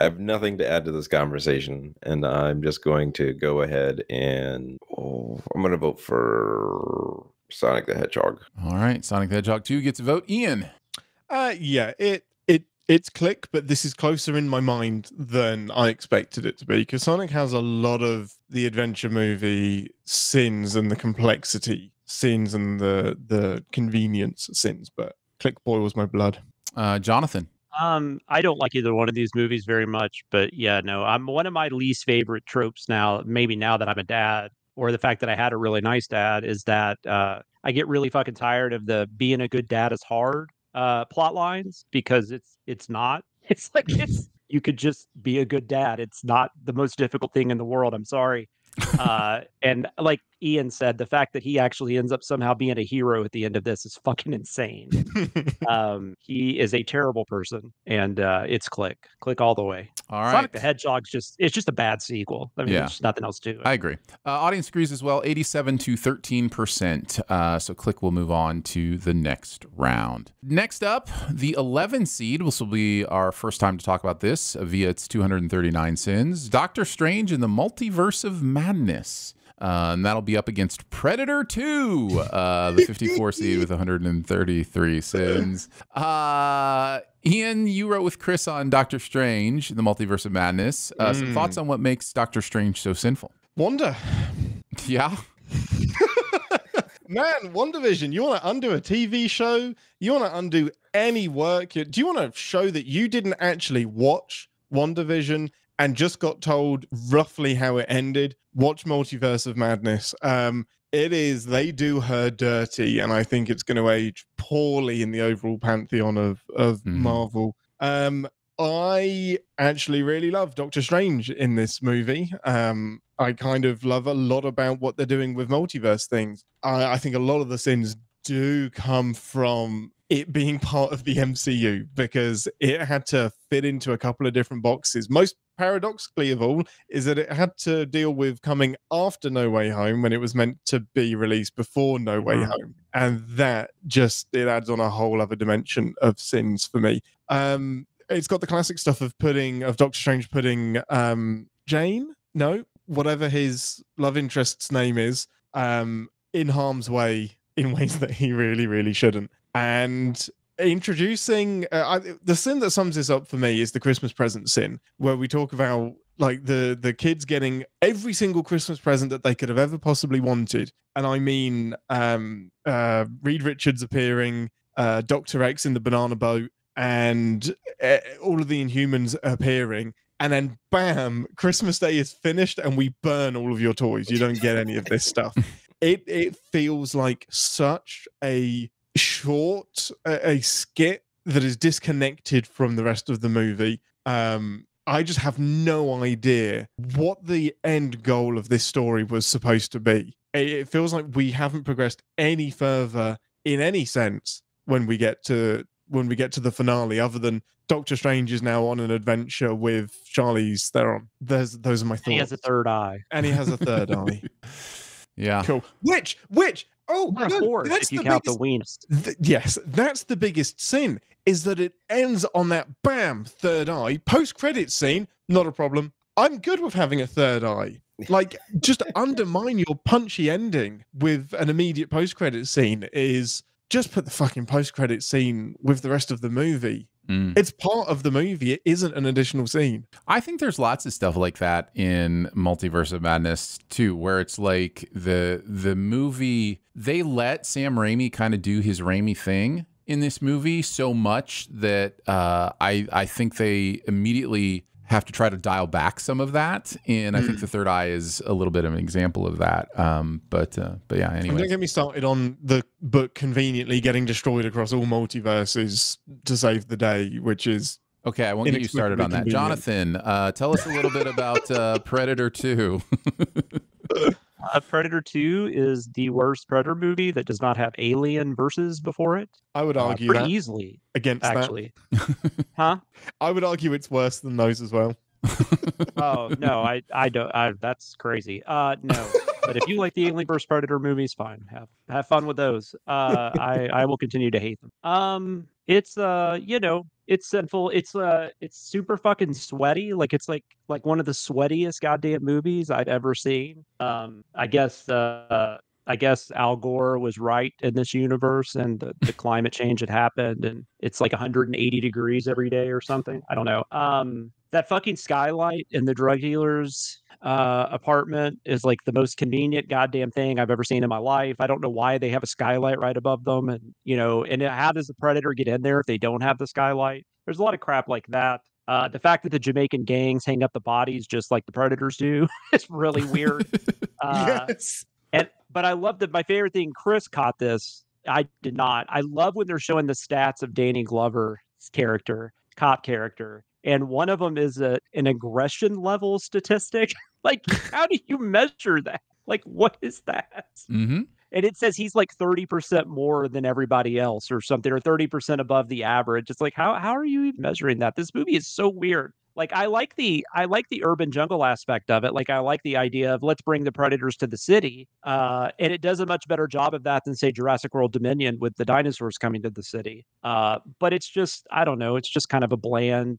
I have nothing to add to this conversation, and I'm just going to go ahead and I'm going to vote for Sonic the Hedgehog. All right, Sonic the Hedgehog 2 gets a vote. Ian. Yeah, it's Click, but this is closer in my mind than I expected it to be, because Sonic has a lot of the adventure movie sins and the complexity sins and the convenience sins, but Click boils my blood. Jonathan. I don't like either one of these movies very much, but yeah, no, I'm one of my least favorite tropes now, maybe now that I'm a dad, or the fact that I had a really nice dad, is that I get really fucking tired of the being a good dad is hard plot lines, because it's not. It's like you could just be a good dad. It's not the most difficult thing in the world. I'm sorry. And like Ian said, the fact that he actually ends up somehow being a hero at the end of this is fucking insane. He is a terrible person, and it's Click all the way. All right. Sonic the Hedgehog's it's just a bad sequel. I mean, there's nothing else to it. I agree. Audience agrees as well, 87 to 13%. So Click will move on to the next round. Next up, the 11 seed. This will be our first time to talk about this via its 239 sins. Doctor Strange in the Multiverse of Madness. And that'll be up against Predator 2, the 54 seed with 133 sins. Ian, you wrote with Chris on Doctor Strange, the Multiverse of Madness. Some thoughts on what makes Doctor Strange so sinful? Wanda. Yeah. Man, WandaVision, you want to undo a TV show? You want to undo any work? Do you want to show that you didn't actually watch WandaVision and just got told roughly how it ended? Watch Multiverse of Madness. They do her dirty, and I think it's going to age poorly in the overall pantheon of Marvel. I actually really love Doctor Strange in this movie. I kind of love a lot about what they're doing with multiverse things. I think a lot of the sins do come from it being part of the MCU, because it had to fit into a couple of different boxes. Most paradoxically of all is that it had to deal with coming after No Way Home, when it was meant to be released before No Way Home. And that it adds on a whole other dimension of sins for me. It's got the classic stuff of Doctor Strange putting Jane, whatever his love interest's name is, in harm's way in ways that he really, really shouldn't. And introducing the sin that sums this up for me is the Christmas present sin, where we talk about like the kids getting every single Christmas present that they could have ever possibly wanted. And I mean Reed Richards appearing, Dr. X in the banana boat, and all of the Inhumans appearing, and then bam, Christmas Day is finished and we burn all of your toys. You don't get any of this stuff. It feels like such a short, a skit that is disconnected from the rest of the movie. I just have no idea what the end goal of this story was supposed to be. It feels like we haven't progressed any further in any sense when we get to the finale, other than Doctor Strange is now on an adventure with Charlize Theron. Those are my thoughts. He has a third eye. And he has a third eye. Yeah. Cool. Which? Oh, no, if you count the weenus. Yes, that's the biggest sin, is that it ends on that bam, third eye. Post-credit scene, not a problem. I'm good with having a third eye. Like, just undermine your punchy ending with an immediate post-credit scene is just put the fucking post-credit scene with the rest of the movie. It's part of the movie. It isn't an additional scene. I think there's lots of stuff like that in Multiverse of Madness too, where it's like the movie, they let Sam Raimi kind of do his Raimi thing in this movie so much that I think they immediately have to try to dial back some of that. And I think The Third Eye is a little bit of an example of that. But yeah, anyway. Don't get me started on the book conveniently getting destroyed across all multiverses to save the day, which is... Okay, I won't get you started on that. Jonathan, tell us a little bit about Predator 2. Predator 2 is the worst Predator movie that does not have Alien versus before it. I would argue pretty that easily against actually. that. Huh? I would argue it's worse than those as well. Oh no, I don't. That's crazy. No, but if you like the Alien vs Predator movies, fine. Have fun with those. I will continue to hate them. It's it's sinful. It's super fucking sweaty. Like it's like one of the sweatiest goddamn movies I've ever seen. I guess Al Gore was right in this universe, and the climate change had happened, and it's like 180 degrees every day or something. I don't know. That fucking skylight in the drug dealer's apartment is like the most convenient goddamn thing I've ever seen in my life. I don't know why they have a skylight right above them, and how does the Predator get in there if they don't have the skylight? There's a lot of crap like that. The fact that the Jamaican gangs hang up the bodies just like the Predators do is really weird. Yes. But I love that. My favorite thing, Chris caught this. I did not. I love when they're showing the stats of Danny Glover's cop character. And one of them is an aggression level statistic. Like, how do you measure that? Like, what is that? Mm-hmm. And it says he's like 30% more than everybody else or something, or 30% above the average. It's like, how are you even measuring that? This movie is so weird. Like, I like the urban jungle aspect of it. Like, I like the idea of let's bring the predators to the city. And it does a much better job of that than, say, Jurassic World Dominion with the dinosaurs coming to the city. But it's just, I don't know, it's just kind of a bland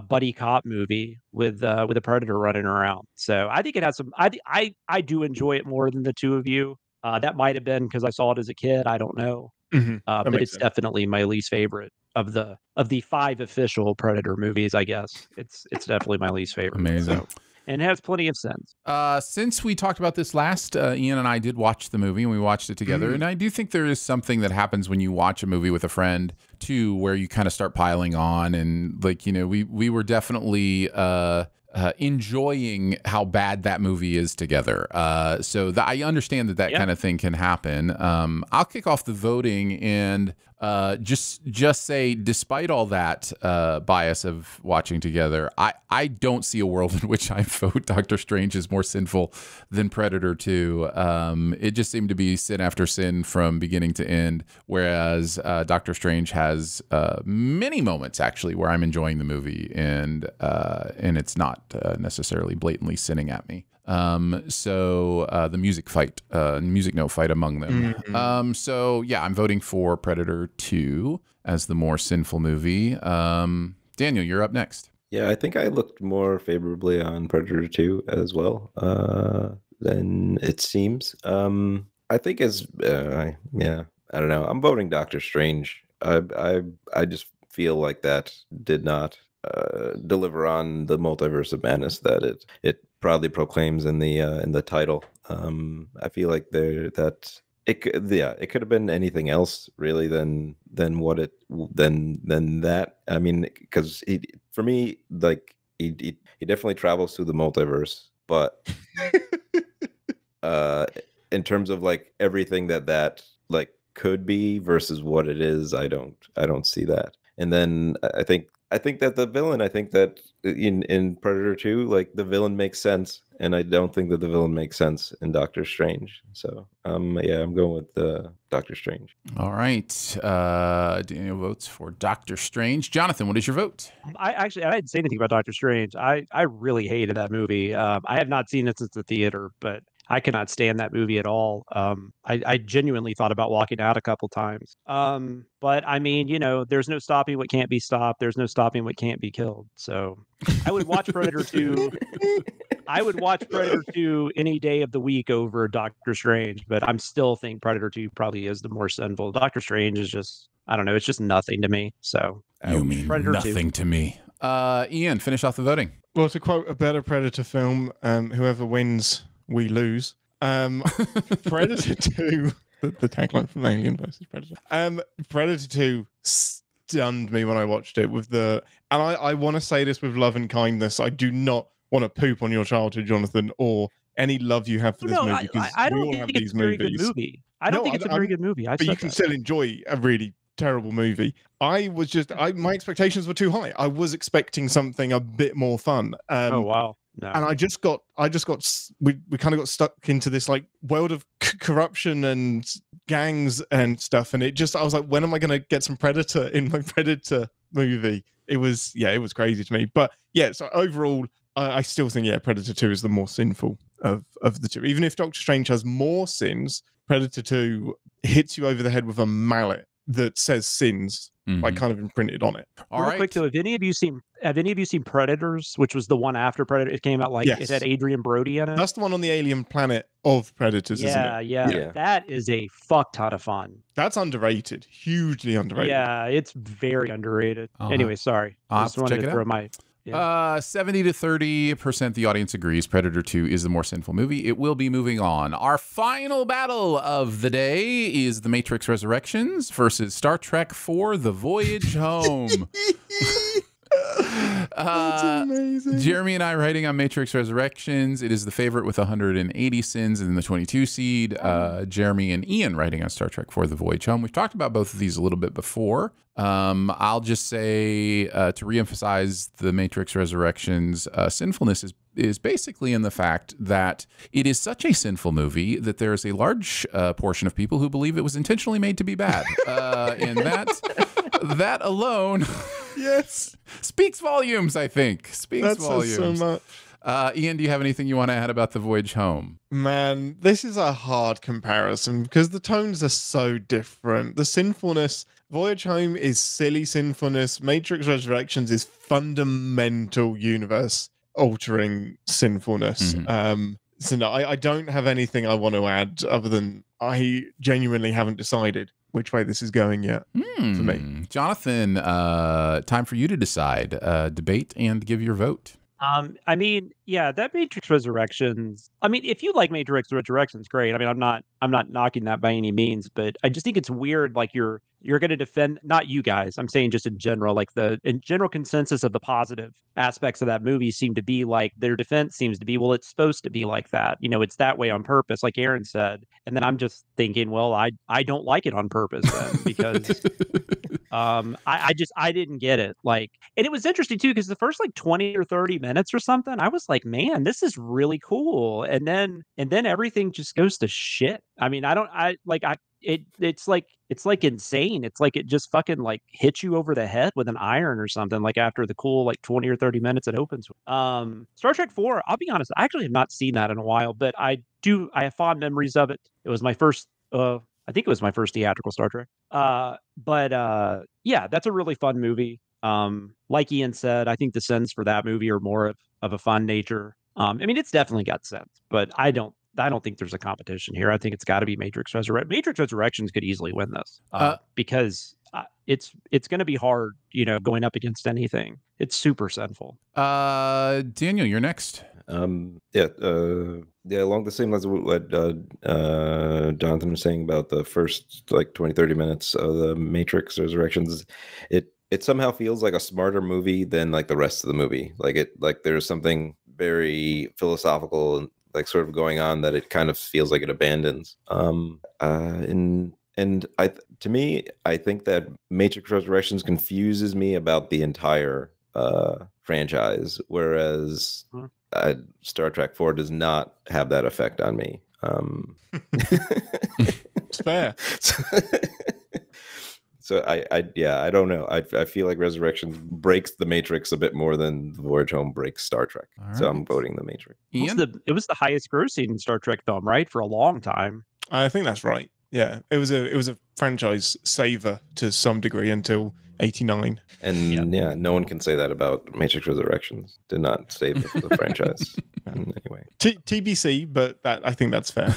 buddy cop movie with a predator running around. So I think it has some, I do enjoy it more than the two of you. That might have been because I saw it as a kid. I don't know. But it's definitely my least favorite of the 5 official Predator movies, I guess. It's definitely my least favorite. Amazing. So, and it has plenty of sense. Since we talked about this last, Ian and I did watch the movie and we watched it together. And I do think there is something that happens when you watch a movie with a friend too, where you kind of start piling on. And like, we were definitely enjoying how bad that movie is together. So I understand that kind of thing can happen. I'll kick off the voting and just say, despite all that bias of watching together, I don't see a world in which I vote Doctor Strange is more sinful than Predator 2. It just seemed to be sin after sin from beginning to end, whereas Doctor Strange has many moments actually where I'm enjoying the movie and it's not necessarily blatantly sinning at me. So the music note fight among them. So yeah, I'm voting for Predator 2 as the more sinful movie. Daniel, you're up next. Yeah, I think I looked more favorably on Predator 2 as well than it seems. I think I don't know. I'm voting Doctor Strange. I just feel like that did not deliver on the multiverse of madness that it proudly proclaims in the title. I feel like it could have been anything else really than that. I mean, because for me, like he definitely travels through the multiverse, but in terms of like everything that like could be versus what it is, I don't see that. And then I think that the villain, I think that in Predator 2, like the villain makes sense, and I don't think that the villain makes sense in Doctor Strange. So yeah, I'm going with Doctor Strange. All right, Daniel votes for Doctor Strange. Jonathan, what is your vote? I didn't say anything about Doctor Strange. I really hated that movie. I have not seen it since the theater, but I cannot stand that movie at all. I genuinely thought about walking out a couple times. But I mean, there's no stopping what can't be stopped. There's no stopping what can't be killed. So I would watch Predator 2. I would watch Predator 2 any day of the week over Doctor Strange, but I'm still think Predator 2 probably is the more sinful. Doctor Strange is just, I don't know, it's just nothing to me. So you mean Predator nothing 2. To me. Ian, finish off the voting. Well, to quote a better Predator film, whoever wins, we lose. Predator 2, the tagline from Alien versus Predator. Predator 2 stunned me when I watched it with the, and I want to say this with love and kindness. I do not want to poop on your childhood, Jonathan, or any love you have for this movie, because I we don't all think have it's these a very good movies. movie. I don't think it's a very good movie. But you can still enjoy a really terrible movie. I was just, my expectations were too high. I was expecting something a bit more fun. Oh wow. No. And we kind of got stuck into this like world of corruption and gangs and stuff. And I was like, when am I going to get some Predator in my Predator movie? It was crazy to me. But yeah, so overall, I still think, Predator 2 is the more sinful of the two. Even if Doctor Strange has more sins, Predator 2 hits you over the head with a mallet that says sins, like kind of imprinted on it. Real quick though, have any of you seen Predators, which was the one after Predator? It came out it had Adrian Brody in it. That's the one on the alien planet of Predators, isn't it? Yeah. That is a fuck ton of fun. That's underrated, hugely underrated. Yeah, it's very underrated. Anyway, sorry. I just wanted to throw my 70 to 30% the audience agrees Predator 2 is the more sinful movie. It will be moving on. Our final battle of the day is The Matrix Resurrections versus Star Trek IV: The Voyage Home. That's amazing. Jeremy and I are writing on Matrix Resurrections. It is the favorite with 180 sins in the 22 seed. Jeremy and Ian writing on Star Trek IV: The Voyage Home. We've talked about both of these a little bit before. I'll just say to reemphasize the Matrix Resurrections, sinfulness is basically in the fact that it is such a sinful movie that there is a large portion of people who believe it was intentionally made to be bad. And that alone speaks volumes, I think. That volumes. Says so much. Ian, do you have anything you want to add about The Voyage Home? Man, this is a hard comparison because the tones are so different. The sinfulness, Voyage Home is silly sinfulness. Matrix Resurrections is fundamental universe-altering sinfulness. So no, I don't have anything I want to add other than I genuinely haven't decided which way this is going yet for me. Jonathan, time for you to decide. Debate and give your vote. I mean, that Matrix Resurrections. I mean, if you like Matrix Resurrections, great. I mean, I'm not knocking that by any means, but I just think it's weird. Like you're going to defend, not you guys. I'm saying just in general, like in general consensus of the positive aspects of that movie seem to be like their defense seems to be, well, it's supposed to be like that. You know, it's that way on purpose, like Aaron said. And then I'm just thinking, well, I don't like it on purpose then because I didn't get it. Like, and it was interesting too, because the first like 20 or 30 minutes or something, I was like, man, this is really cool. And then everything just goes to shit. I mean, it's like insane. It's like it just fucking like hits you over the head with an iron or something, like after the cool like 20 or 30 minutes it opens. Star Trek 4, I'll be honest, I actually have not seen that in a while, but I have fond memories of it. It was my first I think it was my first theatrical Star Trek. But that's a really fun movie. Like Ian said, I think the sins for that movie are more of a fun nature. I mean, it's definitely got sense, but I don't think there's a competition here. I think it's got to be Matrix Resurrections. Matrix Resurrections could easily win this because it's going to be hard, going up against anything. It's super sinful. Daniel, you're next. Along the same lines of what Jonathan was saying about the first like 20-30 minutes of the Matrix Resurrections, it somehow feels like a smarter movie than like the rest of the movie. Like there's something very philosophical and like sort of going on that it kind of feels like it abandons. And to me, I think that Matrix Resurrections confuses me about the entire franchise, whereas Star Trek 4 does not have that effect on me. It's fair. So I don't know. I feel like Resurrections breaks the Matrix a bit more than the Voyage Home breaks Star Trek. Right. So I'm voting the Matrix. It was the highest grossing Star Trek film, right, for a long time. I think that's right. Yeah, it was a franchise saver to some degree until 89. And no one can say that about Matrix Resurrections. Did not save the franchise. Anyway, TBC, but I think that's fair.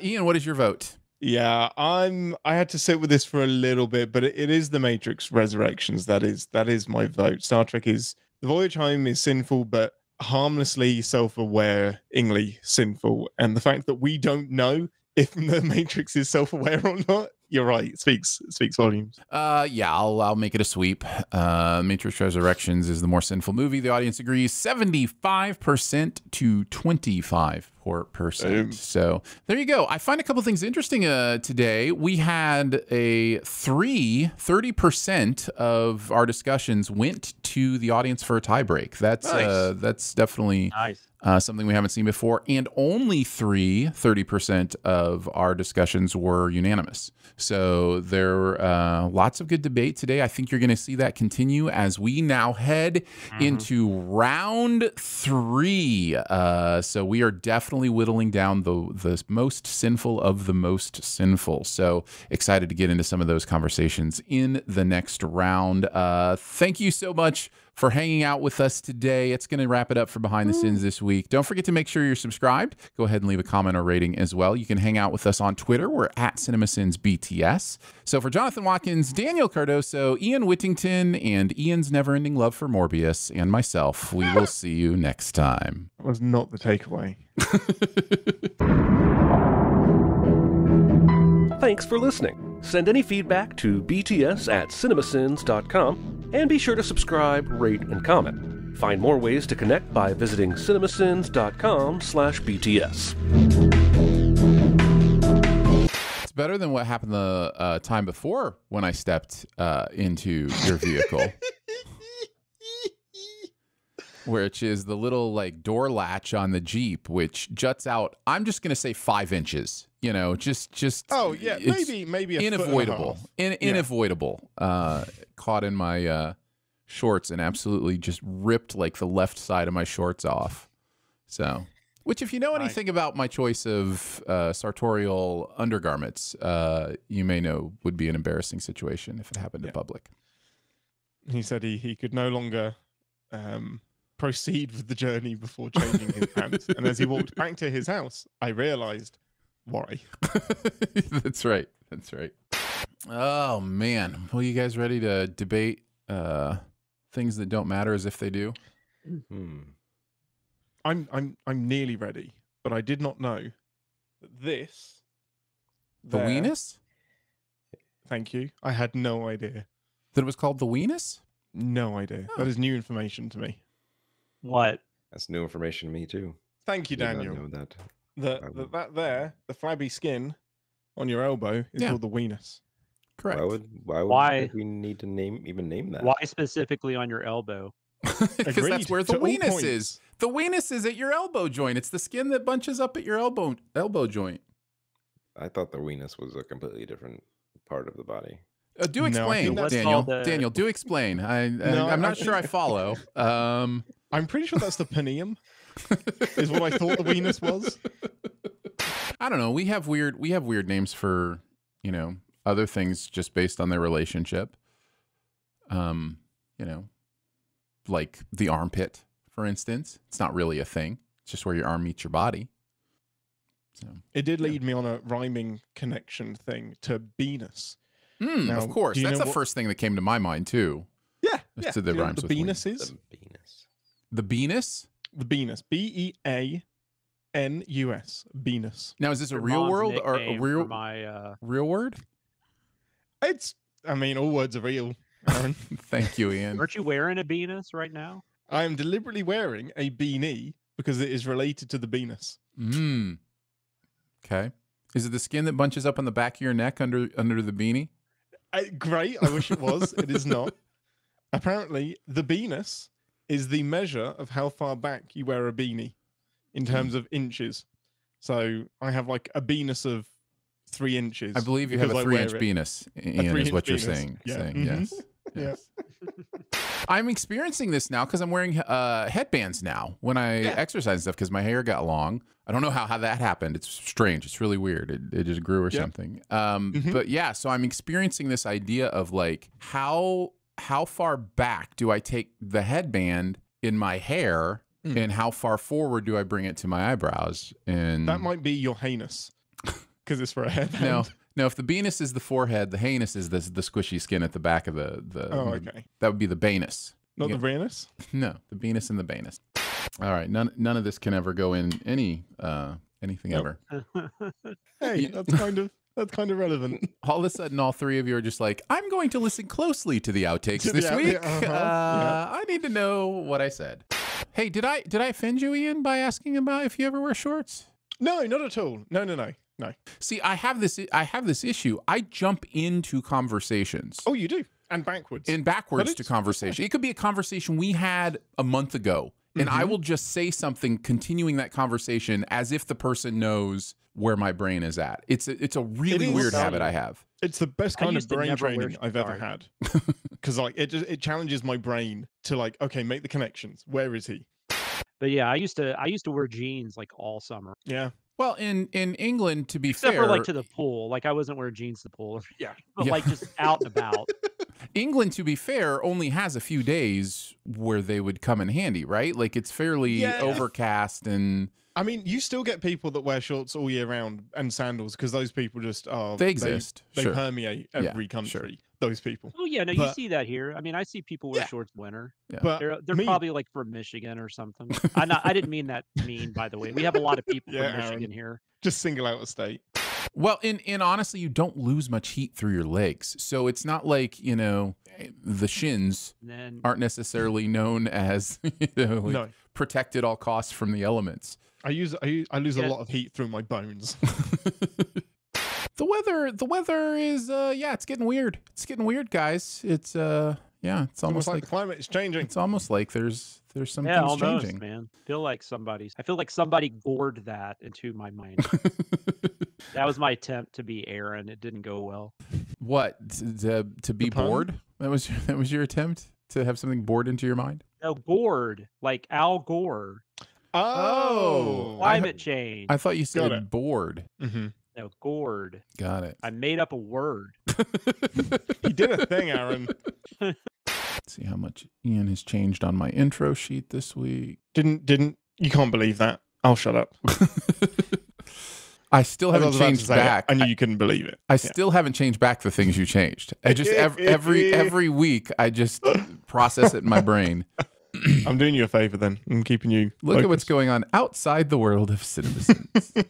Ian, what is your vote? Yeah, I had to sit with this for a little bit, but it is the Matrix Resurrections. That is my vote. Star Trek is The Voyage Home is sinful, but harmlessly self-aware-ingly sinful. And the fact that we don't know if the Matrix is self-aware or not you're right. It speaks volumes. Yeah, I'll make it a sweep. Matrix Resurrections is the more sinful movie. The audience agrees 75% to 25%. So there you go. I find a couple things interesting today. We had 30% of our discussions went to the audience for a tiebreak. That's definitely Nice. Something we haven't seen before. And only 30% of our discussions were unanimous. So there were lots of good debate today. I think you're going to see that continue as we now head into round 3. So we are definitely whittling down the most sinful of the most sinful. So excited to get into some of those conversations in the next round. Thank you so much for hanging out with us today. It's going to wrap it up for Behind the Sins this week. Don't forget to make sure you're subscribed. Go ahead and leave a comment or rating as well. You can hang out with us on Twitter. We're at CinemaSinsBTS. So for Jonathan Watkins, Daniel Cardoso, Ian Whittington, and Ian's never-ending love for Morbius, and myself, we will see you next time. That was not the takeaway. Thanks for listening. Send any feedback to bts@cinemasins.com and be sure to subscribe, rate, and comment. Find more ways to connect by visiting cinemasins.com/BTS. It's better than what happened the time before when I stepped into your vehicle. Which is the little like door latch on the Jeep, which juts out. I'm just gonna say 5 inches. You know, just. Oh yeah, maybe a unavoidable, foot and a half. unavoidable. Caught in my shorts and absolutely just ripped like the left side of my shorts off. So, which if you know anything about my choice of sartorial undergarments, you may know would be an embarrassing situation if it happened in public. He said he could no longer proceed with the journey before changing his pants. And as he walked back to his house, I realized why. That's right. That's right. Oh man. Well, you guys ready to debate things that don't matter as if they do? I'm nearly ready, but I did not know that this The weenus? Thank you. I had no idea. That it was called the weenus? No idea. Oh. That is new information to me. What? That's new information to me too. Thank you, Did not Daniel. know that. The flabby skin on your elbow is called the weenus. Correct. Why would we need to name that? Why specifically on your elbow? Because that's where the To all weenus points. is. The weenus is at your elbow joint. It's the skin that bunches up at your elbow joint. I thought the weenus was a completely different part of the body. Do No, I explain, think that's Daniel. called, Daniel, do explain. I'm I not sure I follow. I'm pretty sure that's the perineum. Is what I thought the weenus was. I don't know. We have weird names for, other things just based on their relationship. Like the armpit, for instance. It's not really a thing. It's just where your arm meets your body. So It did lead me on a rhyming connection thing to Venus. Now, of course. do you That's know the what- first thing that came to my mind too. Yeah. That's to the Do you know rhymes what with the ween. Venus is? The penis. The Venus? The Venus. Benus. Venus. Now, is this a Your real mom's world or a nickname real for my real word? All words are real, Aaron. Thank you, Ian. Aren't you wearing a Venus right now? I am deliberately wearing a beanie because it is related to the Venus. Okay. Is it the skin that bunches up on the back of your neck under the beanie? Great. I wish it was. It is not. Apparently, the Venus is the measure of how far back you wear a beanie in terms of inches. So I have like a Venus of 3 inches. I believe you have a because I wear 3-inch it. penis, Ian, is 3-inch what you're penis. saying. Yeah. saying Mhm. Yes. Yeah. Yes. I'm experiencing this now because I'm wearing headbands now when I exercise and stuff because my hair got long. I don't know how that happened. It's strange. It's really weird. It just grew or something. But yeah, so I'm experiencing this idea of like how far back do I take the headband in my hair and how far forward do I bring it to my eyebrows? And That might be your heinous because it's for a headband. No, if the Venus is the forehead, the heinous is the squishy skin at the back of the Oh, okay. That would be the banus. Not the Venus? No, the Venus and the banus. All right, none of this can ever go in anything ever. Hey, that's kind of That's kind of relevant. All of a sudden, all three of you are just like, I'm going to listen closely to the outtakes To this the week. yeah. I need to know what I said. Hey, did I offend you, Ian, by asking about if you ever wear shorts? No, not at all. No. See, I have this issue. I jump into conversations. Oh, you do, and backwards. And backwards to conversation. It could be a conversation we had a month ago, and I will just say something, continuing that conversation as if the person knows where my brain is at. It's a really weird habit I have. It's the best kind of brain training I've ever sorry. had, because like it challenges my brain to like, okay, make the connections. Where is he? But yeah, I used to wear jeans like all summer. Yeah. Well, in England, to be Except fair, for like to the pool. Like I wasn't wearing jeans to the pool. Yeah. But Yeah. like just out and about. England, to be fair, only has a few days where they would come in handy, right? Like it's fairly overcast and. I mean, you still get people that wear shorts all year round and sandals because those people just are. They exist. They Sure. permeate every country. Those people. Oh yeah, no, you But- see that here. I mean, I see people wear shorts winter. Yeah. But They're me- probably like from Michigan or something. I didn't mean that mean, by the way. We have a lot of people Yeah, from Michigan Aaron. here. just single out a state. Well, in honestly, you don't lose much heat through your legs, so it's not like the shins And then aren't necessarily known as No, protect at all costs from the elements. I lose a Yeah. lot of heat through my bones. The weather is it's getting weird. It's getting weird, guys. It's it's almost like like the climate is changing. it's almost like there's some yeah, things almost, changing. man. I feel like somebody gored that into my mind. That was my attempt to be Aaron. It didn't go well. What to be pun? bored? That was your attempt to have something bored into your mind? No, gored, like Al Gore. Oh, Climate change. I thought you said it. bored. Mm-hmm. No, gored. Got it. I made up a word. He did a thing, Aaron. Let's see how much Ian has changed on my intro sheet this week. Didn't you can't believe that? I'll shut up. I still I haven't was about to changed say it. back. I knew you couldn't believe it. I still haven't changed back the things you changed. I just every week I just process it in my brain. I'm doing you a favor then. I'm keeping you. Look at what's focused. going on outside the world of Cinemasins.